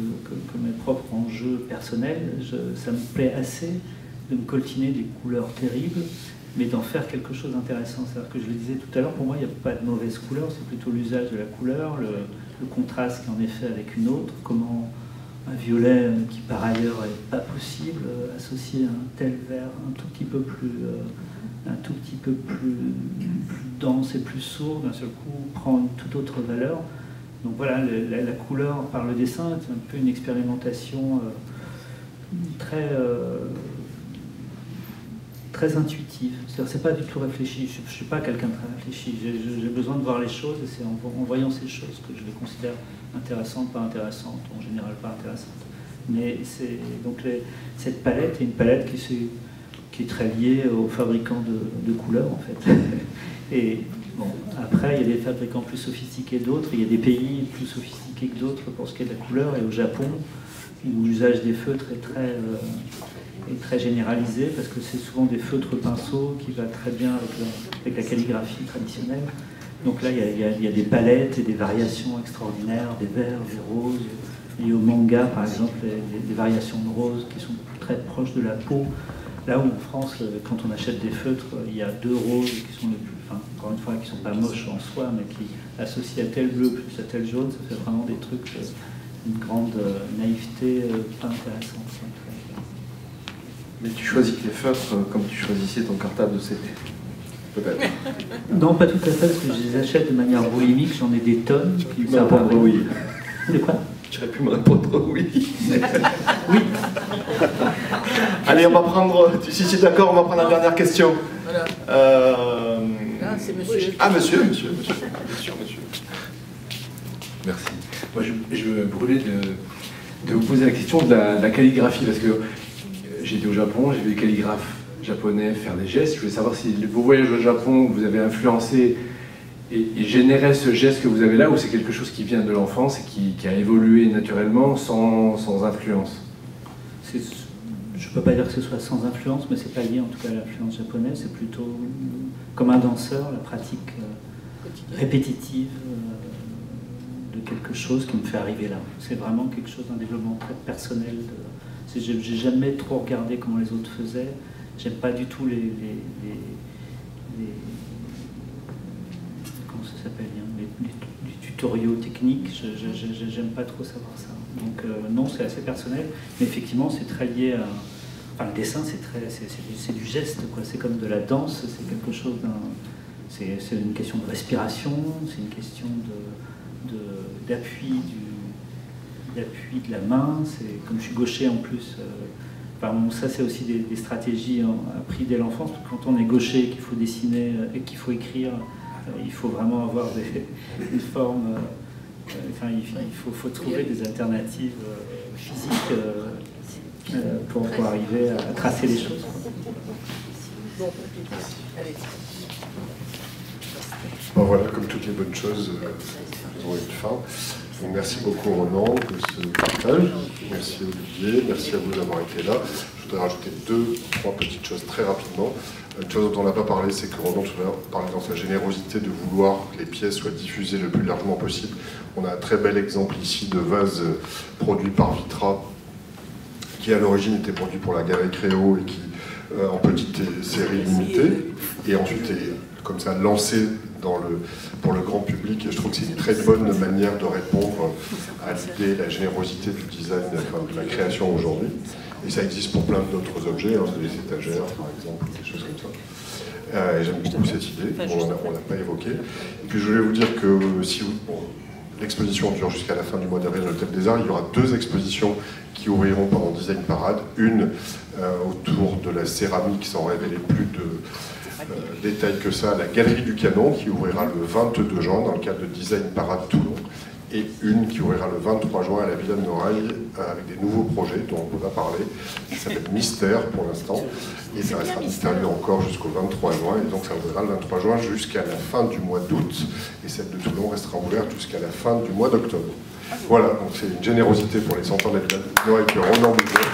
mes propres enjeux personnels, ça me plaît assez de me coltiner des couleurs terribles, mais d'en faire quelque chose d'intéressant. C'est-à-dire que je le disais tout à l'heure, pour moi, il n'y a pas de mauvaise couleur, c'est plutôt l'usage de la couleur, le contraste qui en est fait avec une autre, comment un violet qui par ailleurs n'est pas possible, associé à un tel vert un tout petit peu plus dense et plus sourd, d'un seul coup prend une toute autre valeur. Donc voilà, la couleur par le dessin est un peu une expérimentation très intuitive. C'est-à-dire, c'est pas du tout réfléchi. Je suis pas quelqu'un de très réfléchi. J'ai besoin de voir les choses et c'est en voyant ces choses que je les considère intéressantes, pas intéressantes, en général pas intéressantes. Mais donc cette palette est une palette qui est très liée aux fabricants de couleurs en fait. Et bon, après il y a des fabricants plus sophistiqués que d'autres, il y a des pays plus sophistiqués que d'autres pour ce qui est de la couleur, et au Japon où l'usage des feutres est très généralisé parce que c'est souvent des feutres pinceaux qui va très bien avec la calligraphie traditionnelle. Donc là, il y a des palettes et des variations extraordinaires, des verts, des roses. Et au manga, par exemple, des variations de roses qui sont très proches de la peau. Là où en France, quand on achète des feutres, il y a deux roses qui sont encore une fois, qui ne sont pas moches en soi, mais qui, associés à tel bleu plus à tel jaune, ça fait vraiment des trucs, une grande naïveté pas intéressante. Mais tu choisis tes feutres comme tu choisissais ton cartable de CD, peut-être. Non, pas tout à fait, parce que je les achète de manière boulimique, j'en ai des tonnes. Tu peux me répondre oui. De quoi? Tu aurais pu me répondre oui. Oui. Allez, on va prendre, si tu es d'accord, on va prendre la dernière question. Voilà. C'est monsieur. Ah, monsieur. Bien sûr, monsieur. Merci. Moi, je me brûlais de vous poser la question de la calligraphie, parce que j'étais au Japon, j'ai vu des calligraphes japonais faire des gestes. Je voulais savoir si vos voyages au Japon vous avez influencé et généré ce geste que vous avez là, ou c'est quelque chose qui vient de l'enfance et qui a évolué naturellement sans influence? Je ne peux pas dire que ce soit sans influence, mais c'est pas lié en tout cas à l'influence japonaise, c'est plutôt comme un danseur, la pratique répétitive de quelque chose qui me fait arriver là. C'est vraiment quelque chose d'un développement très personnel. J'ai jamais trop regardé comment les autres faisaient. J'aime pas du tout les comment ça s'appelle, les tutoriaux techniques. J'aime pas trop savoir ça. Donc non, c'est assez personnel, mais effectivement c'est très lié Enfin, le dessin, c'est du geste, quoi. C'est comme de la danse, c'est quelque chose c'est une question de respiration, c'est une question d'appui de la main. Comme je suis gaucher en plus, ça c'est aussi des stratégies apprises dès l'enfance. Quand on est gaucher, qu'il faut dessiner et qu'il faut écrire, il faut vraiment avoir une forme. Il faut trouver des alternatives physiques pour arriver à tracer les choses. Bon, voilà, comme toutes les bonnes choses, elles ont une fin. Donc, merci beaucoup Ronan de ce partage. Merci Olivier, merci à vous d'avoir été là. Je voudrais rajouter 2-3 petites choses très rapidement. Une chose dont on n'a pas parlé, c'est que Ronan tout à l'heure parlait dans sa générosité de vouloir que les pièces soient diffusées le plus largement possible. On a un très bel exemple ici de vase produit par Vitra, qui à l'origine était produit pour la Galerie Créo et qui, en petite série limitée, et ensuite est comme ça lancé pour le grand public. Et je trouve que c'est une très bonne manière de répondre à l'idée, la générosité du design, de la création aujourd'hui. Et ça existe pour plein d'autres objets, des étagères par exemple, des choses comme ça. J'aime beaucoup cette idée, on ne l'a pas évoquée. Et puis je voulais vous dire que si l'exposition dure jusqu'à la fin du mois d'avril à l'Hôtel des Arts, il y aura 2 expositions qui ouvriront pendant Design Parade. Une autour de la céramique, sans révéler plus de détails que ça, la Galerie du Canon, qui ouvrira le 22 juin dans le cadre de Design Parade Toulon. Et une qui ouvrira le 23 juin à la Villa de Noailles avec des nouveaux projets dont on ne peut pas parler, qui s'appelle Mystère pour l'instant, et ça restera mystérieux encore jusqu'au 23 juin, et donc ça ouvrira le 23 juin jusqu'à la fin du mois d'août, et celle de Toulon restera ouverte jusqu'à la fin du mois d'octobre. Voilà, donc c'est une générosité pour les 100 ans de la Villa de Noailles que Ronan Bouvet.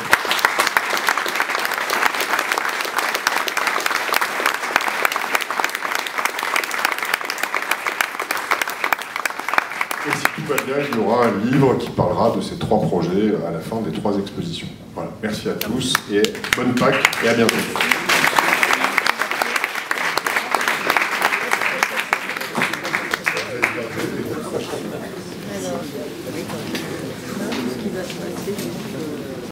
Et si tout va bien, il y aura un livre qui parlera de ces 3 projets à la fin des 3 expositions. Voilà, merci à tous et bonne Pâques et à bientôt.